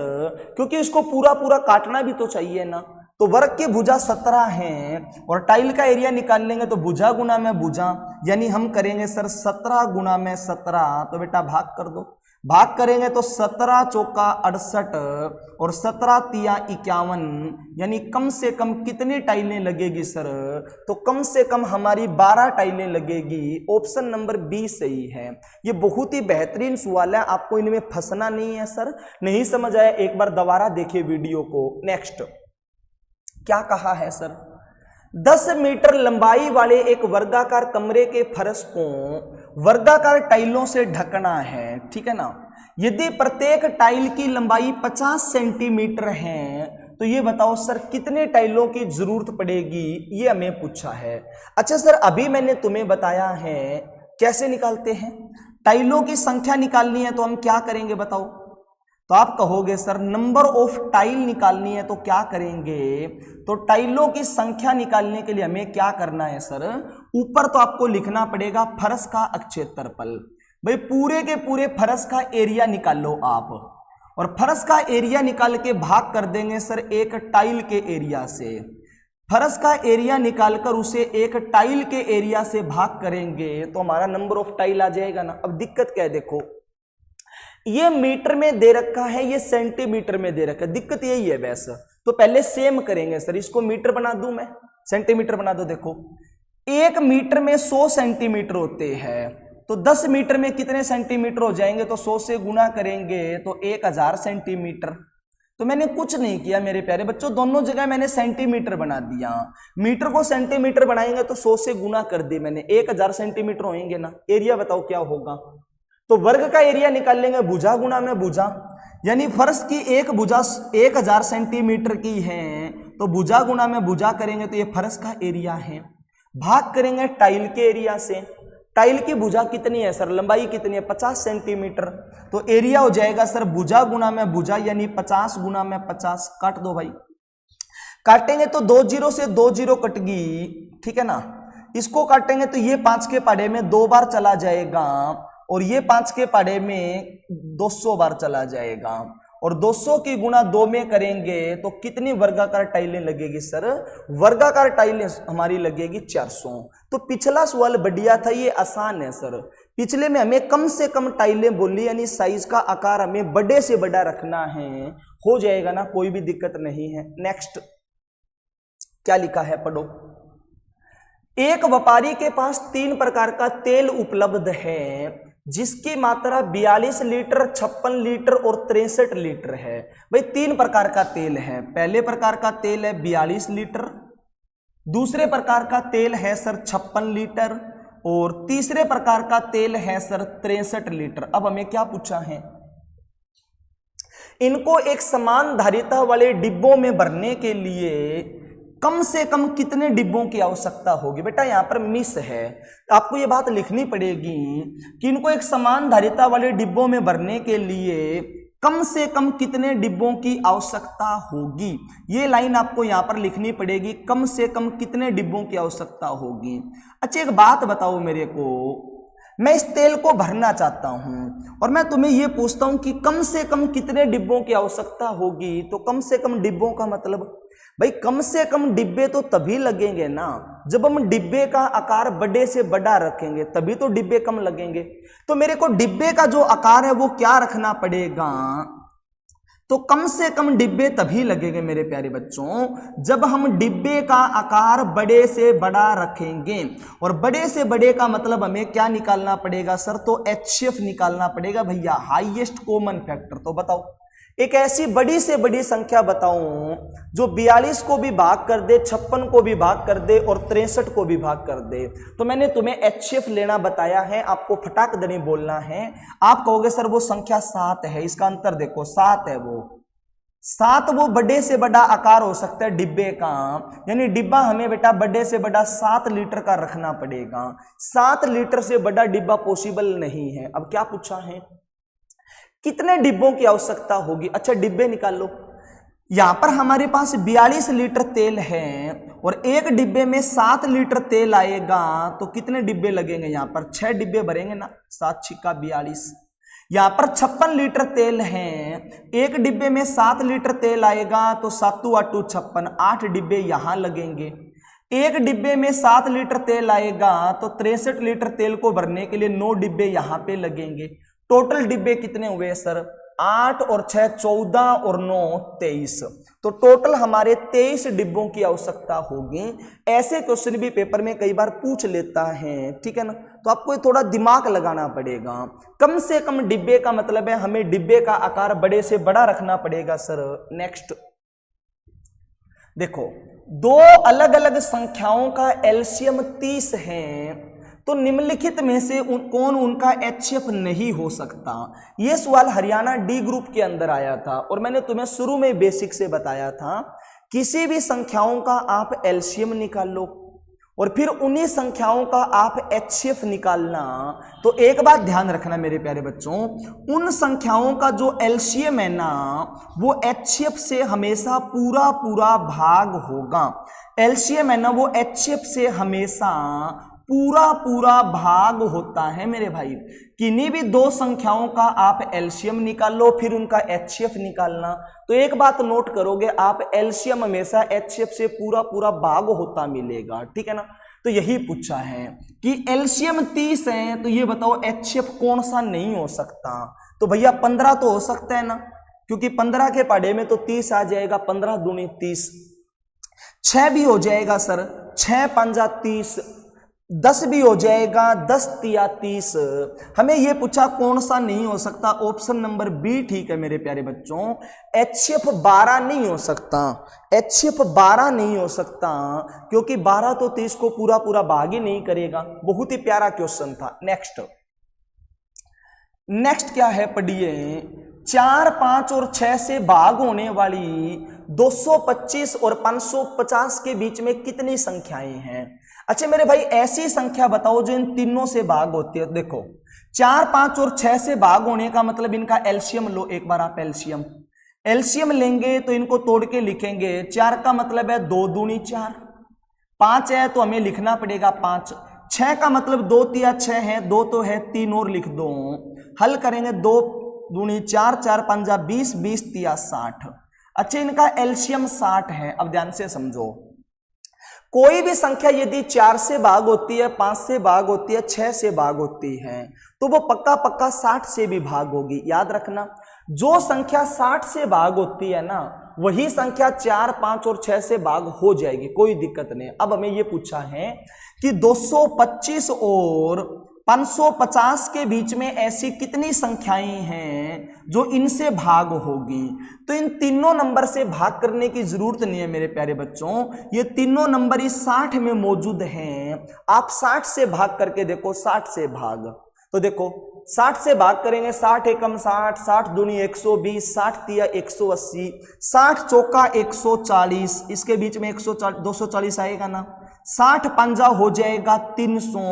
क्योंकि इसको पूरा पूरा काटना भी तो चाहिए ना। तो वर्ग की भुजा 17 है और टाइल का एरिया निकाल लेंगे तो भुजा गुना में भुजा, यानी हम करेंगे सर 17 गुना में 17। तो बेटा भाग कर दो, भाग करेंगे तो 17 चौका 68 और 17 तिया 51, यानी कम से कम कितनी टाइलें लगेगी सर, तो कम से कम हमारी 12 टाइलें लगेगी। ऑप्शन नंबर बी सही है। ये बहुत ही बेहतरीन सवाल है, आपको इनमें फंसना नहीं है सर। नहीं समझ आया एक बार दोबारा देखिए वीडियो को। नेक्स्ट क्या कहा है सर, 10 मीटर लंबाई वाले एक वर्गाकार कमरे के फर्श को वर्गाकार टाइलों से ढकना है, ठीक है ना। यदि प्रत्येक टाइल की लंबाई 50 सेंटीमीटर है तो ये बताओ सर कितने टाइलों की जरूरत पड़ेगी, ये हमें पूछा है। अच्छा सर, अभी मैंने तुम्हें बताया है कैसे निकालते हैं। टाइलों की संख्या निकालनी है तो हम क्या करेंगे बताओ, तो आप कहोगे सर नंबर ऑफ टाइल निकालनी है तो क्या करेंगे, तो टाइलों की संख्या निकालने के लिए हमें क्या करना है सर, ऊपर तो आपको लिखना पड़ेगा फर्श का अक्षेत्रफल। भाई पूरे के पूरे फर्श का एरिया निकाल लो आप, और फर्श का एरिया निकाल के भाग कर देंगे सर एक टाइल के एरिया से। फर्श का एरिया निकालकर उसे एक टाइल के एरिया से भाग करेंगे तो हमारा नंबर ऑफ टाइल आ जाएगा ना। अब दिक्कत क्या है, देखो ये मीटर में दे रखा है, ये सेंटीमीटर में दे रखा है, दिक्कत यही है बस। तो पहले सेम करेंगे सर, इसको मीटर बना दूं मैं, सेंटीमीटर बना दो। देखो 1 मीटर में 100 सेंटीमीटर होते हैं, तो 10 मीटर में कितने सेंटीमीटर हो जाएंगे, तो 100 से गुना करेंगे तो 1000 सेंटीमीटर। तो मैंने कुछ नहीं किया मेरे प्यारे बच्चों, दोनों जगह मैंने सेंटीमीटर बना दिया। मीटर को सेंटीमीटर बनाएंगे तो 100 से गुना कर दी मैंने, 1000 सेंटीमीटर होंगे ना। एरिया बताओ क्या होगा, तो वर्ग का एरिया निकाल लेंगे भुजा गुना में भुजा, यानी फर्श की एक भुजा 1000 सेंटीमीटर की है, तो भुजा गुना में भुजा करेंगे तो ये फर्श का एरिया है। भाग करेंगे टाइल के एरिया से, टाइल की भुजा कितनी है सर, लंबाई कितनी है 50 सेंटीमीटर, तो एरिया हो जाएगा सर भुजा गुना में भुजा यानी 50 गुना में 50। काट दो भाई, काटेंगे तो 2 0 से 2 0 कट गई, ठीक है ना। इसको काटेंगे तो ये 5 के पाड़े में 2 बार चला जाएगा, और ये 5 के पाड़े में 200 बार चला जाएगा, और 200 की गुना 2 में करेंगे तो कितनी वर्गाकार टाइलें लगेगी सर, वर्गाकार टाइलें हमारी लगेगी 400। तो पिछला सवाल बढ़िया था, ये आसान है सर। पिछले में हमें कम से कम टाइलें बोली, यानी साइज का आकार हमें बड़े से बड़ा रखना है, हो जाएगा ना, कोई भी दिक्कत नहीं है। नेक्स्ट क्या लिखा है पढ़ो। एक व्यापारी के पास 3 प्रकार का तेल उपलब्ध है जिसकी मात्रा 42 लीटर, 56 लीटर और 63 लीटर है। भाई 3 प्रकार का तेल है, पहले प्रकार का तेल है 42 लीटर, दूसरे प्रकार का तेल है सर 56 लीटर, और तीसरे प्रकार का तेल है सर 63 लीटर। अब हमें क्या पूछा है, इनको एक समान धारिता वाले डिब्बों में भरने के लिए कम से कम कितने डिब्बों की आवश्यकता होगी। बेटा यहां पर मिस है, आपको ये बात लिखनी पड़ेगी कि इनको एक समान धारिता वाले डिब्बों में भरने के लिए कम से कम कितने डिब्बों की आवश्यकता होगी। ये लाइन आपको यहां पर लिखनी पड़ेगी, कम से कम कितने डिब्बों की आवश्यकता होगी। अच्छा एक बात बताओ मेरे को, मैं इस तेल को भरना चाहता हूं और मैं तुम्हें यह पूछता हूं कि कम से कम कितने डिब्बों की आवश्यकता होगी, तो कम से कम डिब्बों का मतलब भाई कम से कम डिब्बे तो तभी लगेंगे ना जब हम डिब्बे का आकार बड़े से बड़ा रखेंगे, तभी तो डिब्बे कम लगेंगे। तो मेरे को डिब्बे का जो आकार है वो क्या रखना पड़ेगा, तो कम से कम डिब्बे तभी लगेंगे मेरे प्यारे बच्चों जब हम डिब्बे का आकार बड़े से बड़ा रखेंगे। और बड़े से बड़े का मतलब हमें क्या निकालना पड़ेगा सर, तो HCF निकालना पड़ेगा भैया, हाईएस्ट कॉमन फैक्टर। तो बताओ एक ऐसी बड़ी से बड़ी संख्या बताऊं जो 42 को भी भाग कर दे, 56 को भी भाग कर दे और 63 को भी भाग कर दे। तो मैंने तुम्हें HCF लेना बताया है, आपको फटाक दनी बोलना है। आप कहोगे सर वो संख्या 7 है, इसका अंतर देखो 7 है, वो 7 वो बड़े से बड़ा आकार हो सकता है डिब्बे का, यानी डिब्बा हमें बेटा बड़े से बड़ा 7 लीटर का रखना पड़ेगा। 7 लीटर से बड़ा डिब्बा पॉसिबल नहीं है। अब क्या पूछा है, कितने डिब्बों की आवश्यकता होगी। अच्छा डिब्बे निकाल लो, यहां पर हमारे पास 42 लीटर तेल है और एक डिब्बे में 7 लीटर तेल आएगा, तो कितने डिब्बे लगेंगे, यहां पर 6 डिब्बे भरेंगे ना, 7 छिक्का 42। यहां पर 56 लीटर तेल है, एक डिब्बे में 7 लीटर तेल आएगा तो 7 8 56, 8 डिब्बे यहां लगेंगे। एक डिब्बे में 7 लीटर तेल आएगा तो 63 लीटर तेल को भरने के लिए 9 डिब्बे यहां पे लगेंगे। टोटल डिब्बे कितने हुए सर, 8 और 6 14 और 9 23, तो टोटल हमारे 23 डिब्बों की आवश्यकता होगी। ऐसे क्वेश्चन भी पेपर में कई बार पूछ लेता है, ठीक है ना, तो आपको थोड़ा दिमाग लगाना पड़ेगा। कम से कम डिब्बे का मतलब है हमें डिब्बे का आकार बड़े से बड़ा रखना पड़ेगा सर। नेक्स्ट देखो, 2 अलग अलग संख्याओं का एलसीएम 30 है, तो निम्नलिखित में से कौन उनका HCF नहीं हो सकता। यह सवाल हरियाणा डी ग्रुप के अंदर आया था और मैंने तुम्हें शुरू में बेसिक से बताया था, किसी भी संख्याओं का आप एलसीएम निकाल लो और फिर उन्हीं संख्याओं का आप HCF निकालना। तो एक बात ध्यान रखना मेरे प्यारे बच्चों, उन संख्याओं का जो LCM है ना वो HCF से हमेशा पूरा पूरा भाग होगा। LCM है ना वो HCF से हमेशा पूरा पूरा भाग होता है मेरे भाई। किन्हीं भी दो संख्याओं का आप LCM निकाल लो फिर उनका HCF निकालना। तो एक बात नोट करोगे, आप LCM हमेशा HCF से पूरा पूरा भाग होता मिलेगा, ठीक है ना। तो यही पूछा है कि LCM 30 है, तो ये बताओ HCF कौन सा नहीं हो सकता। तो भैया 15 तो हो सकता है ना, क्योंकि 15 के पढ़े में तो 30 आ जाएगा, 15 दूनी 30। 6 भी हो जाएगा सर, 6 पंजा 30। 10 भी हो जाएगा, 10 तिया 30। हमें यह पूछा कौन सा नहीं हो सकता, ऑप्शन नंबर बी ठीक है मेरे प्यारे बच्चों। HCF 12 नहीं हो सकता, HCF 12 नहीं हो सकता, क्योंकि 12 तो 30 को पूरा पूरा भाग ही नहीं करेगा। बहुत ही प्यारा क्वेश्चन था। नेक्स्ट क्या है पढ़िए, 4, 5 और 6 से भाग होने वाली 225 और 550 के बीच में कितनी संख्याएं हैं। अच्छा मेरे भाई ऐसी संख्या बताओ जो इन तीनों से भाग होती है। देखो 4, 5 और 6 से भाग होने का मतलब इनका LCM लो। एक बार आप LCM लेंगे तो इनको तोड़ के लिखेंगे। 4 का मतलब है 2 दूनी 4, 5 है तो हमें लिखना पड़ेगा 5। 6 का मतलब 2 तिया 6 है, 2 तो है 3 और लिख दो। हल करेंगे 2 दूनी 4, 4 पंजा 20, 20 तिया 60। अच्छा इनका LCM 60 है। अब ध्यान से समझो, कोई भी संख्या यदि 4 से भाग होती है, 5 से भाग होती है, 6 से भाग होती है, तो वो पक्का पक्का 60 से भी भाग होगी। याद रखना, जो संख्या 60 से भाग होती है ना वही संख्या 4, 5 और 6 से भाग हो जाएगी, कोई दिक्कत नहीं। अब हमें यह पूछा है कि 225 और 550 के बीच में ऐसी कितनी संख्याएं हैं जो इनसे भाग होगी। तो इन तीनों नंबर से भाग करने की जरूरत नहीं है मेरे प्यारे बच्चों, ये तीनों नंबर इस 60 में मौजूद हैं। आप 60 से भाग करके देखो, 60 से भाग। तो देखो 60 से भाग करेंगे, 60 एकम 60, 60 दूनी 120, 60 तिया 180, 60 चौका 140, इसके बीच में 240 आएगा ना। 60 पंजा हो जाएगा 300,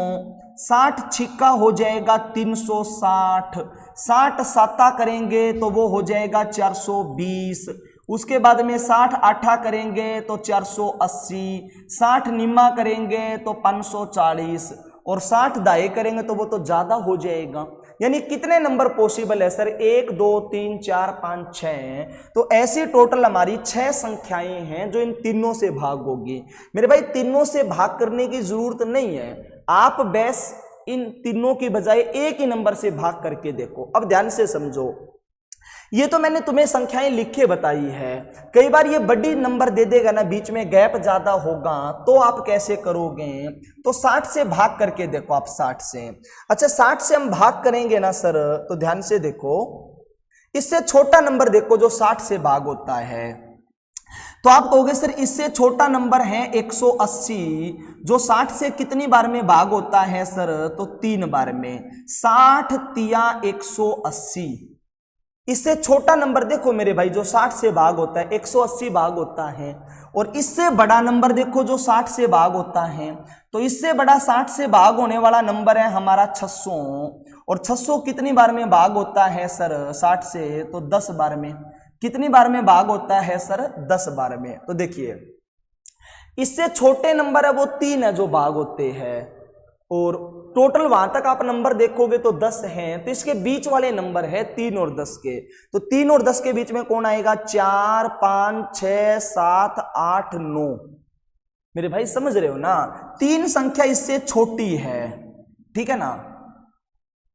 60 छिक्का हो जाएगा 360, 60 साता करेंगे तो वो हो जाएगा 420। उसके बाद में 60 आठा करेंगे तो 480, 60 निम्मा करेंगे तो 540 और 60 दाए करेंगे तो वो तो ज्यादा हो जाएगा। यानी कितने नंबर पॉसिबल है सर, 1 2 3 4 5 6। तो ऐसी टोटल हमारी 6 संख्याएं हैं जो इन तीनों से भाग होगी। मेरे भाई तीनों से भाग करने की जरूरत नहीं है, आप बस इन तीनों की बजाय एक ही नंबर से भाग करके देखो। अब ध्यान से समझो, ये तो मैंने तुम्हें संख्याएं लिख के बताई है। कई बार ये बड़ी नंबर दे देगा ना, बीच में गैप ज्यादा होगा, तो आप कैसे करोगे। तो 60 से भाग करके देखो आप, 60 से। अच्छा 60 से हम भाग करेंगे ना सर, तो ध्यान से देखो, इससे छोटा नंबर देखो जो 60 से भाग होता है। तो आप कहोगे सर इससे छोटा नंबर है 180, जो 60 से कितनी बार में भाग होता है सर, तो 3 बार में। 60 तिया 180। इससे छोटा नंबर देखो मेरे भाई जो 60 से भाग होता है, 180 भाग होता है। और इससे बड़ा नंबर देखो जो 60 से भाग होता है। तो इससे बड़ा 60 से भाग होने वाला नंबर है हमारा 600। और 600 कितनी बार में भाग होता है सर 60 से, तो 10 बार में। कितनी बार में भाग होता है सर, 10 बार में। तो देखिए इससे छोटे नंबर है वो 3 है जो भाग होते हैं, और टोटल वहां तक आप नंबर देखोगे तो 10 हैं। तो इसके बीच वाले नंबर है 3 और 10 के। तो 3 और 10 के बीच में कौन आएगा, 4 5 6 7 8 9। मेरे भाई समझ रहे हो ना, 3 संख्या इससे छोटी है, ठीक है ना।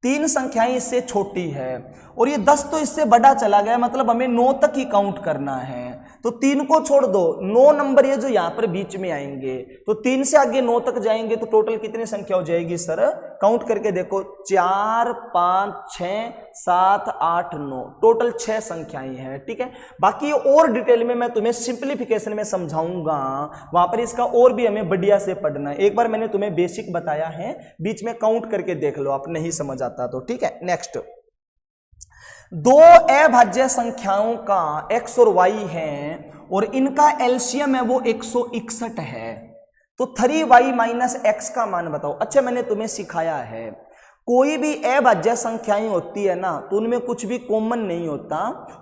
3 संख्याएं इससे छोटी है और ये 10 तो इससे बड़ा चला गया, मतलब हमें 9 तक ही काउंट करना है। तो 3 को छोड़ दो, 9 नंबर ये जो यहां पर बीच में आएंगे, तो 3 से आगे 9 तक जाएंगे तो टोटल कितनी संख्या हो जाएगी सर, काउंट करके देखो, 4 5 6 7 8 9, टोटल 6 संख्याएं हैं, ठीक है। बाकी और डिटेल में मैं तुम्हें सिंप्लीफिकेशन में समझाऊंगा, वहां पर इसका और भी हमें बढ़िया से पढ़ना है। एक बार मैंने तुम्हें बेसिक बताया है, बीच में काउंट करके देख लो, आप नहीं समझ आता तो, ठीक है। नेक्स्ट, 2 अभाज्य संख्याओं का x और y है और इनका एलसीएम है वो 161 है। तो 3y माइनस एक्स का मान बताओ। अच्छा मैंने तुम्हें सिखाया है कोई भी अभाज्य संख्याएं होती है ना तो उनमें कुछ भी कॉमन नहीं होता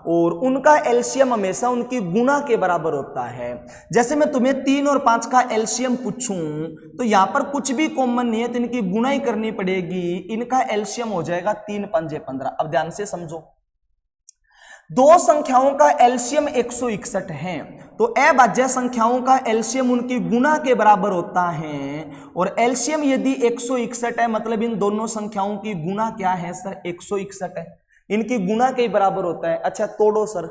और उनका एलसीएम हमेशा उनकी गुणा के बराबर होता है। जैसे मैं तुम्हें 3 और 5 का एलसीएम पूछूं तो यहाँ पर कुछ भी कॉमन नहीं है तो इनकी गुणा ही करनी पड़ेगी, इनका एलसीएम हो जाएगा 3 पंजे 15। अब ध्यान से समझो, दो संख्याओं का एलसीएम 161 है तो अभाज्य संख्याओं का एलसीएम उनकी गुणा के बराबर होता है और एलसीएम यदि 161 है मतलब इन दोनों संख्याओं की गुणा क्या है सर 161 है, इनकी गुणा के बराबर होता है। अच्छा तोड़ो सर,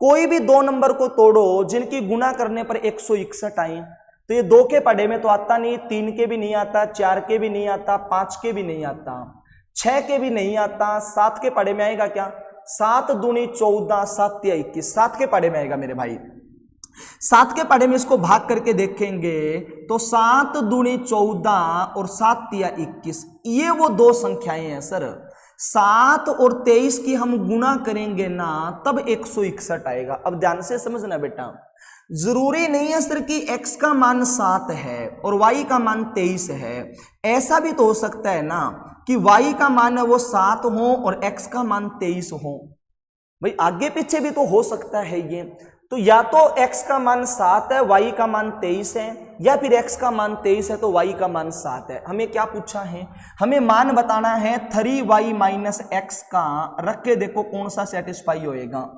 कोई भी दो नंबर को तोड़ो जिनकी गुणा करने पर 161 आए तो ये 2 के पढ़े में तो आता नहीं, 3 के भी नहीं आता, 4 के भी नहीं आता, 5 के भी नहीं आता, 6 के भी नहीं आता, 7 के पढ़े में आएगा क्या 7 दूनी 14 7 या 21, 7 के पढ़े में आएगा मेरे भाई। 7 के पढ़े में इसको भाग करके देखेंगे तो 7 दूनी 14 और 7 या 21, ये वो दो संख्याएं हैं सर। 7 और 23 की हम गुणा करेंगे ना तब 161 आएगा। अब ध्यान से समझना बेटा, जरूरी नहीं है सर कि x का मान 7 है और y का मान 23 है, ऐसा भी तो हो सकता है ना कि y का मान है वो 7 हो और x का मान 23 हो, भाई आगे पीछे भी तो हो सकता है ये। तो या तो x का मान 7 है y का मान 23 है या फिर x का मान 23 है तो y का मान 7 है। हमें क्या पूछा है, हमें मान बताना है 3y माइनस एक्स का, रख के देखो कौन सा सेटिस्फाई होएगा।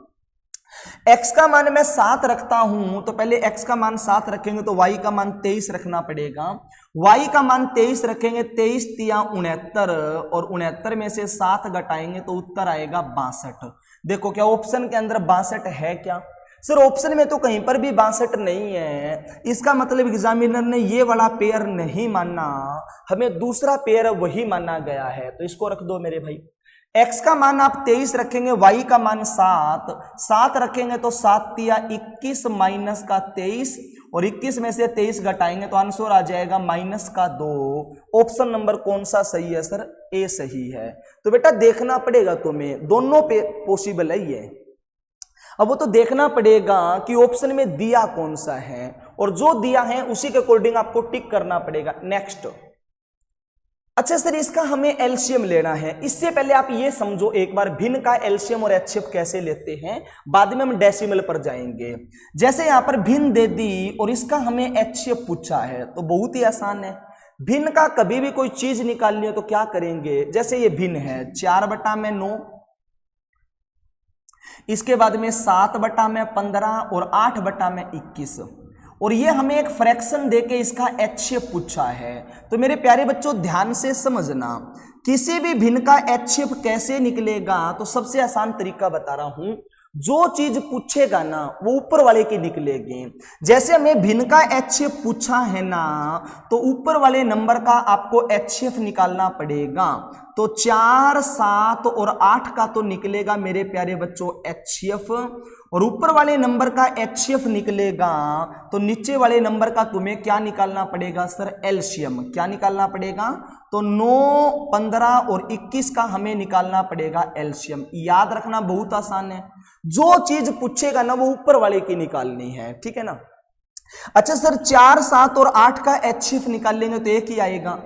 x का मान मैं 7 रखता हूं तो पहले x का मान 7 रखेंगे तो y का मान 23 रखना पड़ेगा, y का मान 23 रखेंगे, 23 तिया 69 और 69 में से 7 घटाएंगे तो उत्तर आएगा 62। देखो क्या ऑप्शन के अंदर 62 है क्या सर, ऑप्शन में तो कहीं पर भी 62 नहीं है, इसका मतलब एग्जामिनर ने ये वाला पेयर नहीं माना, हमें दूसरा पेयर वही माना गया है। तो इसको रख दो मेरे भाई, x का मान आप 23 रखेंगे, y का मान 7 रखेंगे तो 7 या 21 माइनस का 23 और 21 में से 23 घटाएंगे तो आंसर आ जाएगा माइनस का 2। ऑप्शन नंबर कौन सा सही है सर, ए सही है। तो बेटा देखना पड़ेगा तुम्हें, दोनों पे पॉसिबल है ये। अब वो तो देखना पड़ेगा कि ऑप्शन में दिया कौन सा है और जो दिया है उसी के अकॉर्डिंग आपको टिक करना पड़ेगा। नेक्स्ट, अच्छा सर इसका हमें एलसीएम लेना है, इससे पहले आप ये समझो एक बार भिन्न का एलसीएम और एचसीएफ कैसे लेते हैं, बाद में हम डेसिमल पर जाएंगे। जैसे यहाँ पर भिन्न दे दी और इसका हमें एचसीएफ पूछा है तो बहुत ही आसान है। भिन्न का कभी भी कोई चीज निकालनी हो तो क्या करेंगे, जैसे ये भिन्न है 4/9, इसके बाद में 7/15 और 8/21 और ये हमें एक फ्रैक्शन देके इसका एचसीएफ पूछा है। तो मेरे प्यारे बच्चों ध्यान से समझना, किसी भी भिन्न का एचसीएफ कैसे निकलेगा तो सबसे आसान तरीका बता रहा हूं, जो चीज पूछेगा ना वो ऊपर वाले की निकलेगी। जैसे हमें भिन्न का एचसीएफ पूछा है ना तो ऊपर वाले नंबर का आपको एचसीएफ निकालना पड़ेगा। तो 4, 7 और 8 का तो निकलेगा मेरे प्यारे बच्चों एचसीएफ और ऊपर वाले नंबर का एचसीएफ निकलेगा तो नीचे वाले नंबर का तुम्हें क्या निकालना पड़ेगा सर, एलसीएम। क्या निकालना पड़ेगा, तो 9, 15 और 21 का हमें निकालना पड़ेगा एलसीएम। याद रखना बहुत आसान है, जो चीज पूछेगा ना वो ऊपर वाले की निकालनी है, ठीक है ना। अच्छा सर 4, 7 और 8 का एचसीएफ निकाल लेंगे तो एक ही आएगा,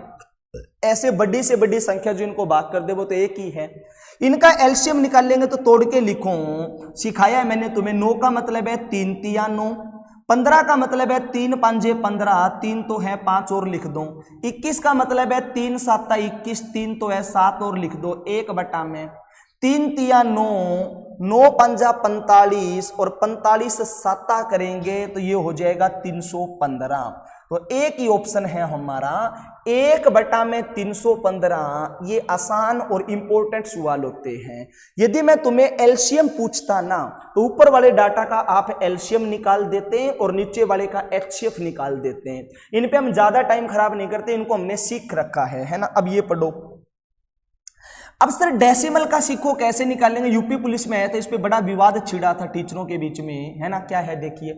ऐसे बड़ी से बड़ी संख्या जो इनको भाग कर दे वो तो एक ही है। इनका एलसीएम निकाल लेंगे तो तोड़ के लिखो, सिखाया है मैंने तुम्हें। 9 का मतलब है 3 तिया 9, 15 का मतलब है 3 5 15, 3 तो है 5 और लिख दो। 21 का मतलब है 3 7 21, 3 तो है 7 और लिख दो। 1/में 3 तिया 9, 9 5 45 और 45 7 करेंगे तो ये हो जाएगा 315। तो एक ही ऑप्शन है हमारा 1/315। ये आसान और इंपॉर्टेंट सवाल होते हैं। यदि मैं तुम्हें एलसीएम पूछता ना तो ऊपर वाले डाटा का आप एलसीएम निकाल देते हैं और नीचे वाले का एचसीएफ निकाल देते हैं। इन पे हम ज्यादा टाइम खराब नहीं करते, इनको हमने सीख रखा है ना। अब ये पढ़ो। अब सर डेसिमल का सीखो कैसे निकालेंगे। यूपी पुलिस में है तो इस पे बड़ा विवाद छिड़ा था टीचरों के बीच में, है ना। क्या है देखिए,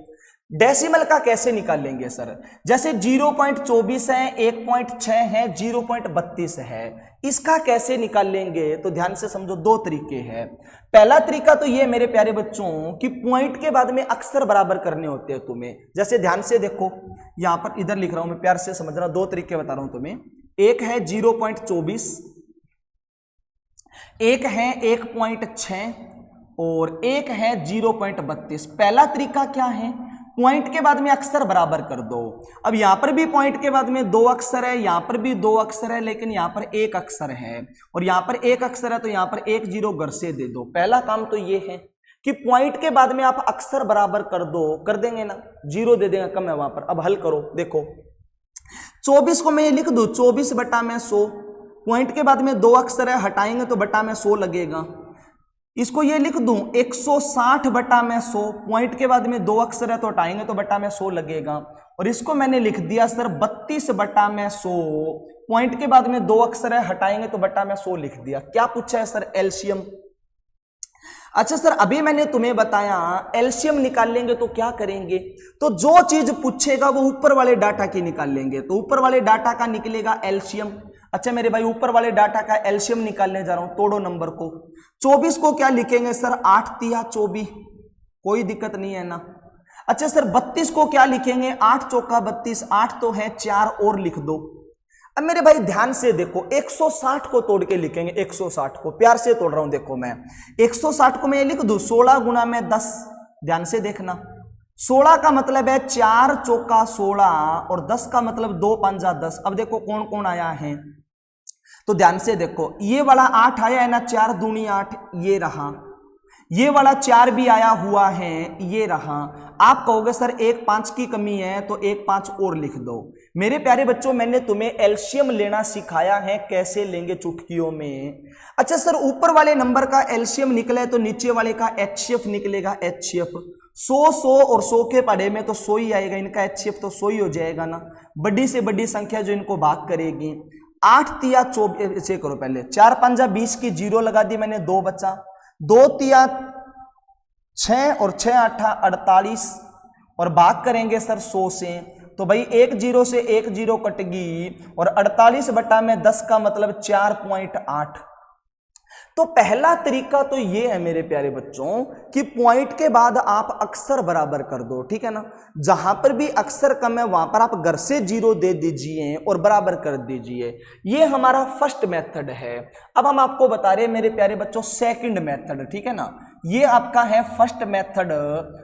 डेसिमल का कैसे निकालेंगे सर? जैसे 0.24 है, 1.6 है, 0.32 है, इसका कैसे निकालेंगे? तो ध्यान से समझो, दो तरीके हैं। पहला तरीका तो ये मेरे प्यारे बच्चों कि पॉइंट के बाद में अक्षर बराबर करने होते हैं तुम्हें। जैसे ध्यान से देखो, यहां पर इधर लिख रहा हूं मैं, प्यार से समझ रहा, दो तरीके बता रहा हूं तुम्हें। एक है 0.24, एक है 1.6 और एक है 0.32। पहला तरीका क्या है? पॉइंट के बाद में अक्षर बराबर कर दो। अब यहां पर भी पॉइंट के बाद में दो अक्षर है, यहां पर भी दो अक्षर है, लेकिन यहां पर एक अक्षर है और यहां पर एक अक्षर है, तो यहां पर एक जीरो घर से दे दो। पहला काम तो ये है कि पॉइंट के बाद में आप अक्षर बराबर कर दो, कर देंगे ना, जीरो दे देंगे, कम है वहां पर। अब हल करो, देखो 24 को मैं ये लिख दूं 24 बटा में 100, पॉइंट के बाद में दो अक्षर है, हटाएंगे तो बटा में 100 लगेगा। इसको ये लिख दूं 160 बटा में 100, पॉइंट के बाद में दो अक्षर है तो हटाएंगे तो बटा में 100 लगेगा। और इसको मैंने लिख दिया सर 32 बटा में 100, पॉइंट के बाद में दो अक्षर है, हटाएंगे तो बटा में 100 लिख दिया। क्या पूछा है सर? एलसीएम। अच्छा सर, अभी मैंने तुम्हें बताया एलसीएम निकाल लेंगे तो क्या करेंगे? तो जो चीज पूछेगा वो ऊपर वाले डाटा की निकाल लेंगे, तो ऊपर वाले डाटा का निकलेगा एलसीएम। अच्छा मेरे भाई, ऊपर वाले डाटा का एलसीएम निकालने जा रहा हूं, तोड़ो नंबर को। 24 को क्या लिखेंगे सर? 8 तिया 24, कोई दिक्कत नहीं है ना। अच्छा सर, 32 को क्या लिखेंगे? 8 चौका 32, 8 तो है 4 और लिख दो। अब मेरे भाई ध्यान से देखो, 160 को तोड़ के लिखेंगे, 160 को प्यार से तोड़ रहा हूं। देखो मैं 160 को मैं लिख दूं 16 गुना में 10, ध्यान से देखना। 16 का मतलब है 4 चौका 16 और 10 का मतलब 2 पंजा 10। अब देखो कौन कौन आया है, तो ध्यान से देखो, ये वाला 8 आया है ना, 4 दूनी 8, ये रहा। ये वाला 4 भी आया हुआ है, ये रहा। आप कहोगे सर 1 5 की कमी है, तो 1 5 और लिख दो। मेरे प्यारे बच्चों, मैंने तुम्हें एलसीएम लेना सिखाया है, कैसे लेंगे चुटकियों में। अच्छा सर, ऊपर वाले नंबर का एलसीएम निकले तो नीचे वाले का एचसीएफ निकलेगा, एचसीएफ। 100 और 100 के पढ़े में तो 100 ही आएगा, इनका एचसीएफ तो 100 ही हो जाएगा ना। बड़ी से बड़ी संख्या जो इनको भाग करेगी। 8 तिया 24, चेक करो पहले, 4 पंजा 20 की जीरो लगा दी मैंने, 2 बचा। 2 तिया 6 और 6 8 48 और भाग करेंगे सर 100 से, तो भाई 1 जीरो से 1 जीरो कटेगी और 48 बटा में 10 का मतलब 4.8। तो पहला तरीका तो ये है मेरे प्यारे बच्चों कि पॉइंट के बाद आप अक्षर बराबर कर दो, ठीक है ना। जहां पर भी अक्षर कम है वहां पर आप घर से जीरो दे दीजिए और बराबर कर दीजिए। ये हमारा फर्स्ट मेथड है। अब हम आपको बता रहे हैं मेरे प्यारे बच्चों सेकंड मेथड, ठीक है ना। ये आपका है फर्स्ट मेथड।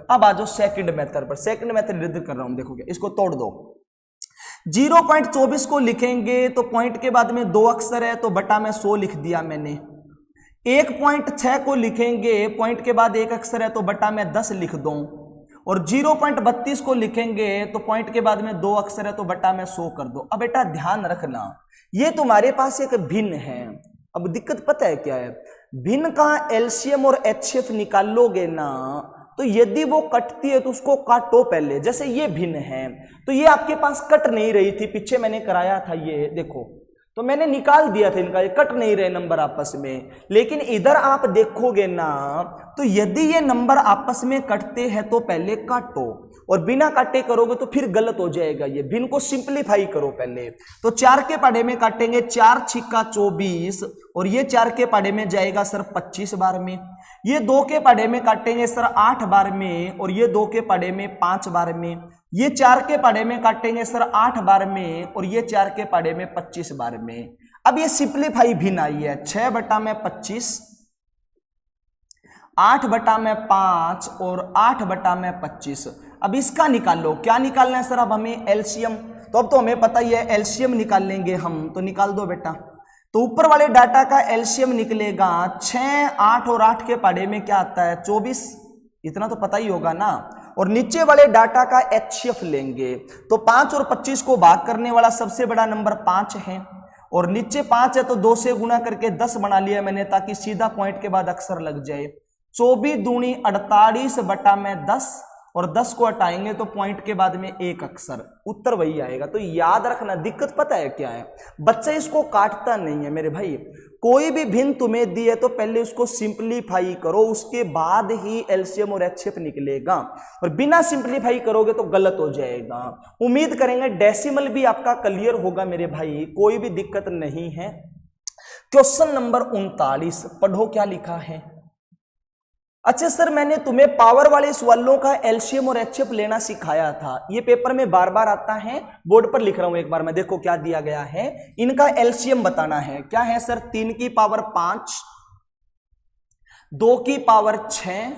अब आ जाओ सेकंड मेथड पर। सेकंड मेथड रद्द कर रहा हूं, देखोगे, इसको तोड़ दो। 0.24 को लिखेंगे तो पॉइंट के बाद में 2 अक्षर है, तो बटा में 100 लिख दिया मैंने। 1.6 को लिखेंगे, पॉइंट के बाद 1 अक्षर है, तो बटा में 10 लिख दो। और 0.32 को लिखेंगे तो पॉइंट के बाद में 2 अक्षर है, तो बटा में 100 कर दो। अब बेटा ध्यान रखना, ये तुम्हारे पास एक भिन्न है। अब दिक्कत पता है क्या है? भिन्न का एलसीएम और एचसीएफ निकालोगे ना, तो यदि वो कटती है तो उसको काटो पहले। जैसे ये भिन्न है, तो ये आपके पास कट नहीं रही थी, पीछे मैंने कराया था, ये देखो, तो मैंने निकाल दिया था इनका, ये कट नहीं रहे नंबर आपस में। लेकिन इधर आप देखोगे ना, तो यदि ये नंबर आपस में कटते हैं तो पहले काटो, और बिना काटे करोगे तो फिर गलत हो जाएगा। ये भिन्न को सिंप्लीफाई करो पहले। तो 4 के पढ़े में काटेंगे, 4 छिक्का 24 और ये 4 के पढ़े में जाएगा सर 25 बार में। ये 2 के पढ़े में काटेंगे सर 8 बार में और ये 2 के पढ़े में 5 बार में। ये 4 के पढ़े में काटेंगे सर 8 बार में और ये 4 के पढ़े में 25 बार में। अब ये सिंप्लीफाई भिन्न आई है, 6 बटा में 25, 8 बटा में 5 और 8 बटा में 25। अब इसका निकाल लो, क्या निकालना है सर? अब हमें एलसीएम, तो अब तो हमें पता ही है एलसीएम निकाल लेंगे हम, तो निकाल दो बेटा। तो ऊपर वाले डाटा का एलसीएम निकलेगा 6, 8 और 8 के पढ़े में क्या आता है? 24, इतना तो पता ही होगा ना। और नीचे वाले डाटा का एचसीएफ लेंगे, तो 5 और 25 को भाग करने वाला सबसे बड़ा नंबर 5 है, और नीचे 5 है तो 2 से गुना करके 10 बना लिया मैंने, ताकि सीधा पॉइंट के बाद अक्षर लग जाए। 24 दूनी 48 बटा में 10 और 10 को हटाएंगे तो पॉइंट के बाद में एक अक्षर, उत्तर वही आएगा। तो याद रखना, दिक्कत पता है क्या है, बच्चा इसको काटता नहीं है मेरे भाई। कोई भी भिन्न तुम्हें दी है तो पहले उसको सिंपलीफाई करो, उसके बाद ही एलसीएम और एचसीएफ निकलेगा, और बिना सिंपलीफाई करोगे तो गलत हो जाएगा। उम्मीद करेंगे डेसिमल भी आपका क्लियर होगा मेरे भाई, कोई भी दिक्कत नहीं है। क्वेश्चन नंबर 39 पढ़ो क्या लिखा है। अच्छा सर, मैंने तुम्हें पावर वाले सवालों का एलसीएम और एचसीएफ लेना सिखाया था, ये पेपर में बार बार आता है, बोर्ड पर लिख रहा हूं एक बार मैं। देखो क्या दिया गया है, इनका एलसीएम बताना है। क्या है सर, 3 की पावर 5, 2 की पावर 6,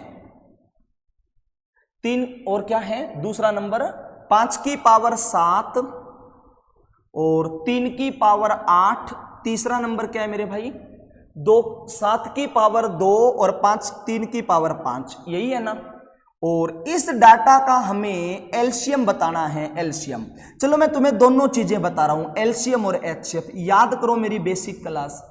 3 और क्या है दूसरा नंबर 5 की पावर 7 और 3 की पावर 8, तीसरा नंबर क्या है मेरे भाई 2, 7 की पावर 2 और 5, 3 की पावर 5, यही है ना। और इस डाटा का हमें एलसीएम बताना है, एलसीएम। चलो मैं तुम्हें दोनों चीजें बता रहा हूं, एलसीएम और एचसीएफ। याद करो मेरी बेसिक क्लास।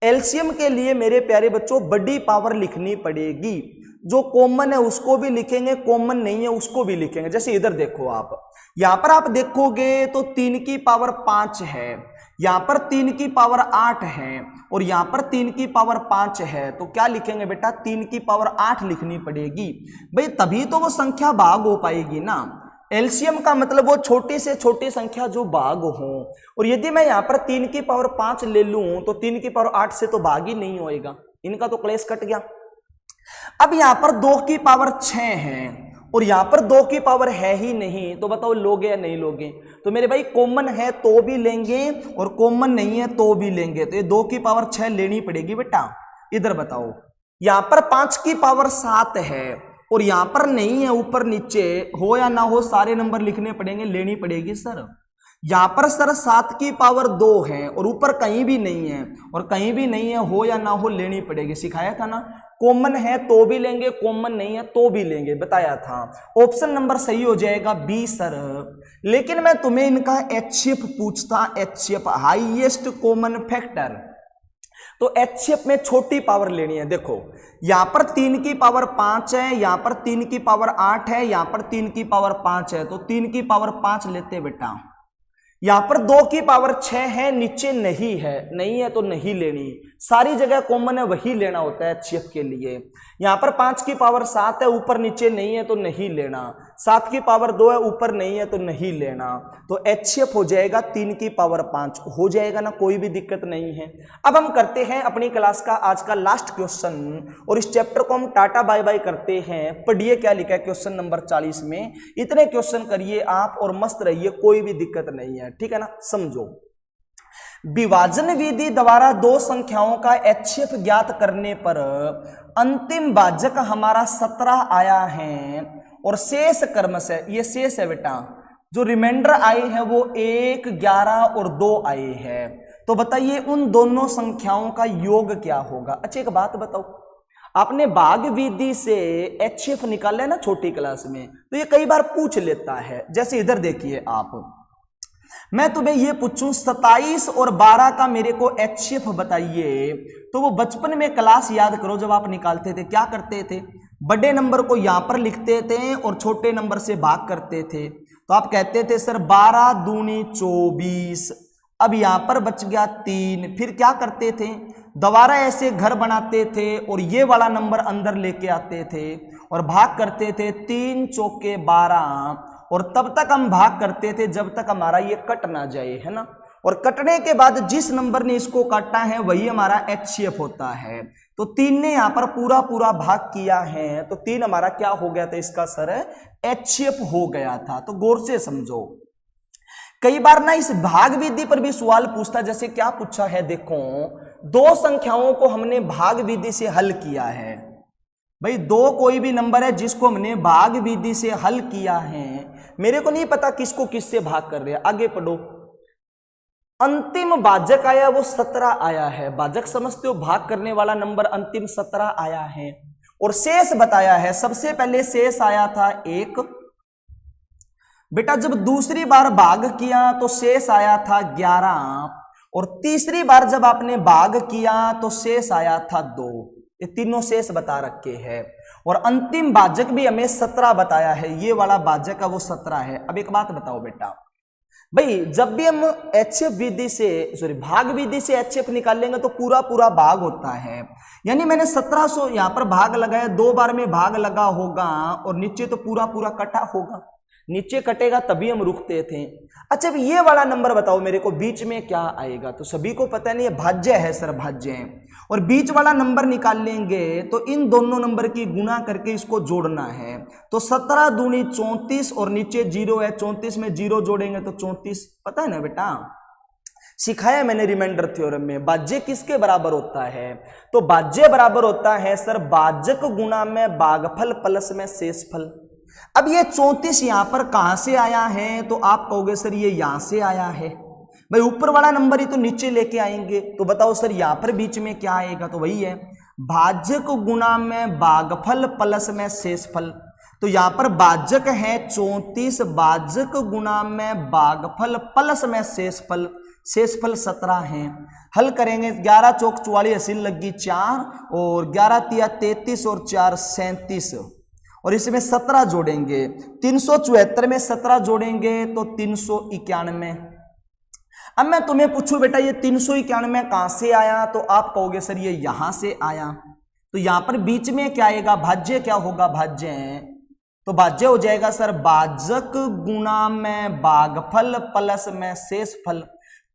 एलसीएम के लिए मेरे प्यारे बच्चों बड़ी पावर लिखनी पड़ेगी, जो कॉमन है उसको भी लिखेंगे, कॉमन नहीं है उसको भी लिखेंगे। जैसे इधर देखो आप, यहां पर आप देखोगे तो 3 की पावर 5 है, यहां पर 3 की पावर 8 है और यहां पर 3 की पावर 5 है। तो क्या लिखेंगे बेटा, 3 की पावर 8 लिखनी पड़ेगी भाई, तभी तो वो संख्या भाग हो पाएगी ना। एलसीएम का मतलब वो छोटी से छोटी संख्या जो भाग हो, और यदि मैं यहां पर 3 की पावर 5 ले लूं तो 3 की पावर 8 से तो भाग ही नहीं होएगा, इनका तो क्लेश कट गया। अब यहां पर 2 की पावर 6 है और यहां पर 2 की पावर है ही नहीं, तो बताओ लोगे या नहीं लोगे। तो मेरे भाई कॉमन है तो भी लेंगे और कॉमन नहीं है तो भी लेंगे, तो ये 2 की पावर 6 लेनी पड़ेगी बेटा। इधर बताओ, यहां पर 5 की पावर 7 है और यहां पर नहीं है, ऊपर नीचे हो या ना हो सारे नंबर लिखने पड़ेंगे, लेनी पड़ेगी सर। यहां पर सर 7 की पावर 2 है और ऊपर कहीं भी नहीं है, और कहीं भी नहीं है, हो या ना हो लेनी पड़ेगी, सिखाया था ना। कॉमन है तो भी लेंगे, कॉमन नहीं है तो भी लेंगे, बताया था। ऑप्शन नंबर सही हो जाएगा बी सर। लेकिन मैं तुम्हें इनका एचसीएफ पूछता, एचसीएफ हाईएस्ट कॉमन फैक्टर, तो एचसीएफ में छोटी पावर लेनी है। देखो यहां पर 3 की पावर 5 है, यहां पर 3 की पावर 8 है, यहां पर 3 की पावर 5 है, तो 3 की पावर 5 लेते बेटा। यहां पर 2 की पावर 6 है, नीचे नहीं है, नहीं है तो नहीं लेनी, सारी जगह कॉमन है वही लेना होता है एचसीएफ के लिए। यहां पर 5 की पावर 7 है, ऊपर नीचे नहीं है तो नहीं लेना, 7 की पावर 2 है, ऊपर नहीं है तो नहीं लेना, तो एचसीएफ हो जाएगा 3 की पावर 5, हो जाएगा ना, कोई भी दिक्कत नहीं है। अब हम करते हैं अपनी क्लास का आज का लास्ट क्वेश्चन, और इस चैप्टर को हम टाटा बाय बाय करते हैं। पढ़िए क्या लिखा है क्वेश्चन नंबर 40 में, इतने क्वेश्चन करिए आप और मस्त रहिए, कोई भी दिक्कत नहीं है, ठीक है ना। समझो, विभाजन विधि द्वारा दो संख्याओं का एचसीएफ ज्ञात करने पर अंतिम भाजक हमारा 17 आया है और शेष क्रमश है, ये शेष है बेटा, जो रिमाइंडर आए हैं वो 1, 11 और 2 आए हैं। तो बताइए उन दोनों संख्याओं का योग क्या होगा। अच्छा एक बात बताओ, आपने भाग विधि से एचसीएफ निकाला है ना छोटी क्लास में, तो ये कई बार पूछ लेता है। जैसे इधर देखिए आप, मैं तुम्हें ये पूछूं 27 और 12 का मेरे को एचसीएफ बताइए, तो वो बचपन में क्लास याद करो, जब आप निकालते थे क्या करते थे, बड़े नंबर को यहां पर लिखते थे और छोटे नंबर से भाग करते थे। तो आप कहते थे सर 12 दूनी 24, अब यहां पर बच गया 3, फिर क्या करते थे, दोबारा ऐसे घर बनाते थे और ये वाला नंबर अंदर लेके आते थे और भाग करते थे, 3 चौके 12, और तब तक हम भाग करते थे जब तक हमारा ये कट ना जाए, है ना। और कटने के बाद जिस नंबर ने इसको काटा है वही हमारा एचसीएफ होता है। तो 3 ने यहां पर पूरा पूरा भाग किया है, तो 3 हमारा क्या हो गया था, इसका सर एचसीएफ हो गया था। तो गौर से समझो, कई बार ना इस भाग विधि पर भी सवाल पूछता, जैसे क्या पूछा है, देखो 2 संख्याओं को हमने भाग विधि से हल किया है भाई, 2 कोई भी नंबर है जिसको हमने भाग विधि से हल किया है, मेरे को नहीं पता किसको किससे भाग कर रहे हैं, आगे पढ़ो। अंतिम भाजक आया वो 17 आया है, भाजक समझते हो, भाग करने वाला नंबर अंतिम 17 आया है, और शेष बताया है। सबसे पहले शेष आया था 1 बेटा, जब दूसरी बार भाग किया तो शेष आया था 11, और तीसरी बार जब आपने भाग किया तो शेष आया था 2। ये तीनों शेष बता रखे हैं। और अंतिम भाजक भी हमें 17 बताया है, ये वाला भाजक है वो 17 है। अब एक बात बताओ बेटा, भाई जब भी हम HF विधि से भाग विधि से HF निकालेंगे तो पूरा पूरा भाग होता है, यानी मैंने 1700 यहाँ पर भाग लगाया, 2 बार में भाग लगा होगा और नीचे तो पूरा पूरा कटा होगा, नीचे कटेगा तभी हम रुकते थे। अच्छा अब ये वाला नंबर बताओ मेरे को बीच में क्या आएगा, तो सभी को पता नहीं है भाज्य है सर, भाज्य है। और बीच वाला नंबर निकाल लेंगे तो इन दोनों नंबर की गुना करके इसको जोड़ना है, तो 17 दूनी 34 और नीचे 0 है, 34 में 0 जोड़ेंगे तो 34, पता है ना बेटा, सिखाया मैंने रिमाइंडर थ्योरम में। भाज्य किसके बराबर होता है, तो भाज्य बराबर होता है सर भाजक गुना में भागफल प्लस में शेषफल। अब ये 34 यहां पर कहां से आया है, तो आप कहोगे सर ये यहां से आया है। भाई ऊपर वाला नंबर ही तो नीचे लेके आएंगे, तो बताओ सर यहां पर बीच में क्या आएगा, तो वही है भाजक गुना में भागफल प्लस में शेषफल। तो यहां पर भाजक है 34, भाजक गुना में भागफल प्लस में शेषफल, शेषफल 17 है। हल करेंगे, 11 चौक 44 अस्सी लगी 4 और 11 तिया 33 और 4 37 और इसमें 17 जोड़ेंगे, 374 में 17 जोड़ेंगे तो 391। अब मैं तुम्हें पूछूं बेटा ये 391 कहां से आया, तो आप कहोगे सर ये यहां से आया। तो यहां पर बीच में क्या आएगा, भाज्य क्या होगा, भाज्य, तो भाज्य हो जाएगा सर भाजक गुना में भागफल प्लस में शेषफल।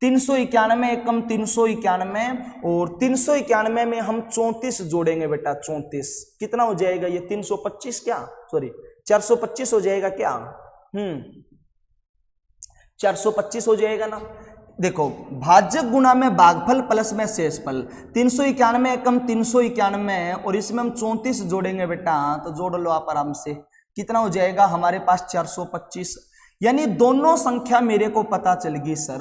391 एकम 391 और 391 में हम 34 जोड़ेंगे बेटा, 34 कितना हो जाएगा ये 325, क्या 425 हो जाएगा क्या, 425 हो जाएगा ना। देखो भाजक गुना में भागफल प्लस में शेषफल, 391 एकम 391 और इसमें हम 34 जोड़ेंगे बेटा, तो जोड़ लो आप आराम से, कितना हो जाएगा हमारे पास 425। यानी दोनों संख्या मेरे को पता चल गई सर,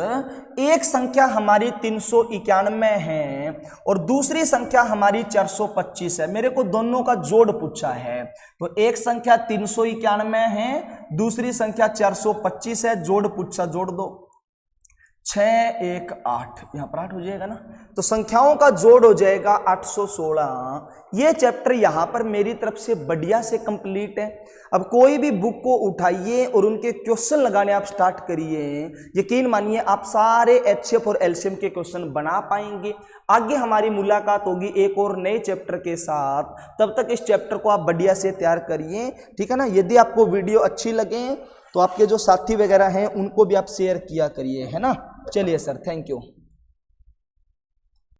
एक संख्या हमारी 391 है और दूसरी संख्या हमारी 425 है। मेरे को दोनों का जोड़ पूछा है, तो एक संख्या 391 है, दूसरी संख्या 425 है, जोड़ पूछा, जोड़ दो 6 1 8, यहाँ पर 8 हो जाएगा ना, तो संख्याओं का जोड़ हो जाएगा 816। ये चैप्टर यहाँ पर मेरी तरफ से बढ़िया से कंप्लीट है। अब कोई भी बुक को उठाइए और उनके क्वेश्चन लगाने आप स्टार्ट करिए, यकीन मानिए आप सारे HF और LCM के क्वेश्चन बना पाएंगे। आगे हमारी मुलाकात होगी एक और नए चैप्टर के साथ, तब तक इस चैप्टर को आप बढ़िया से तैयार करिए, ठीक है ना। यदि आपको वीडियो अच्छी लगे तो आपके जो साथी वगैरह हैं उनको भी आप शेयर किया करिए, है ना। चलिए सर, थैंक यू।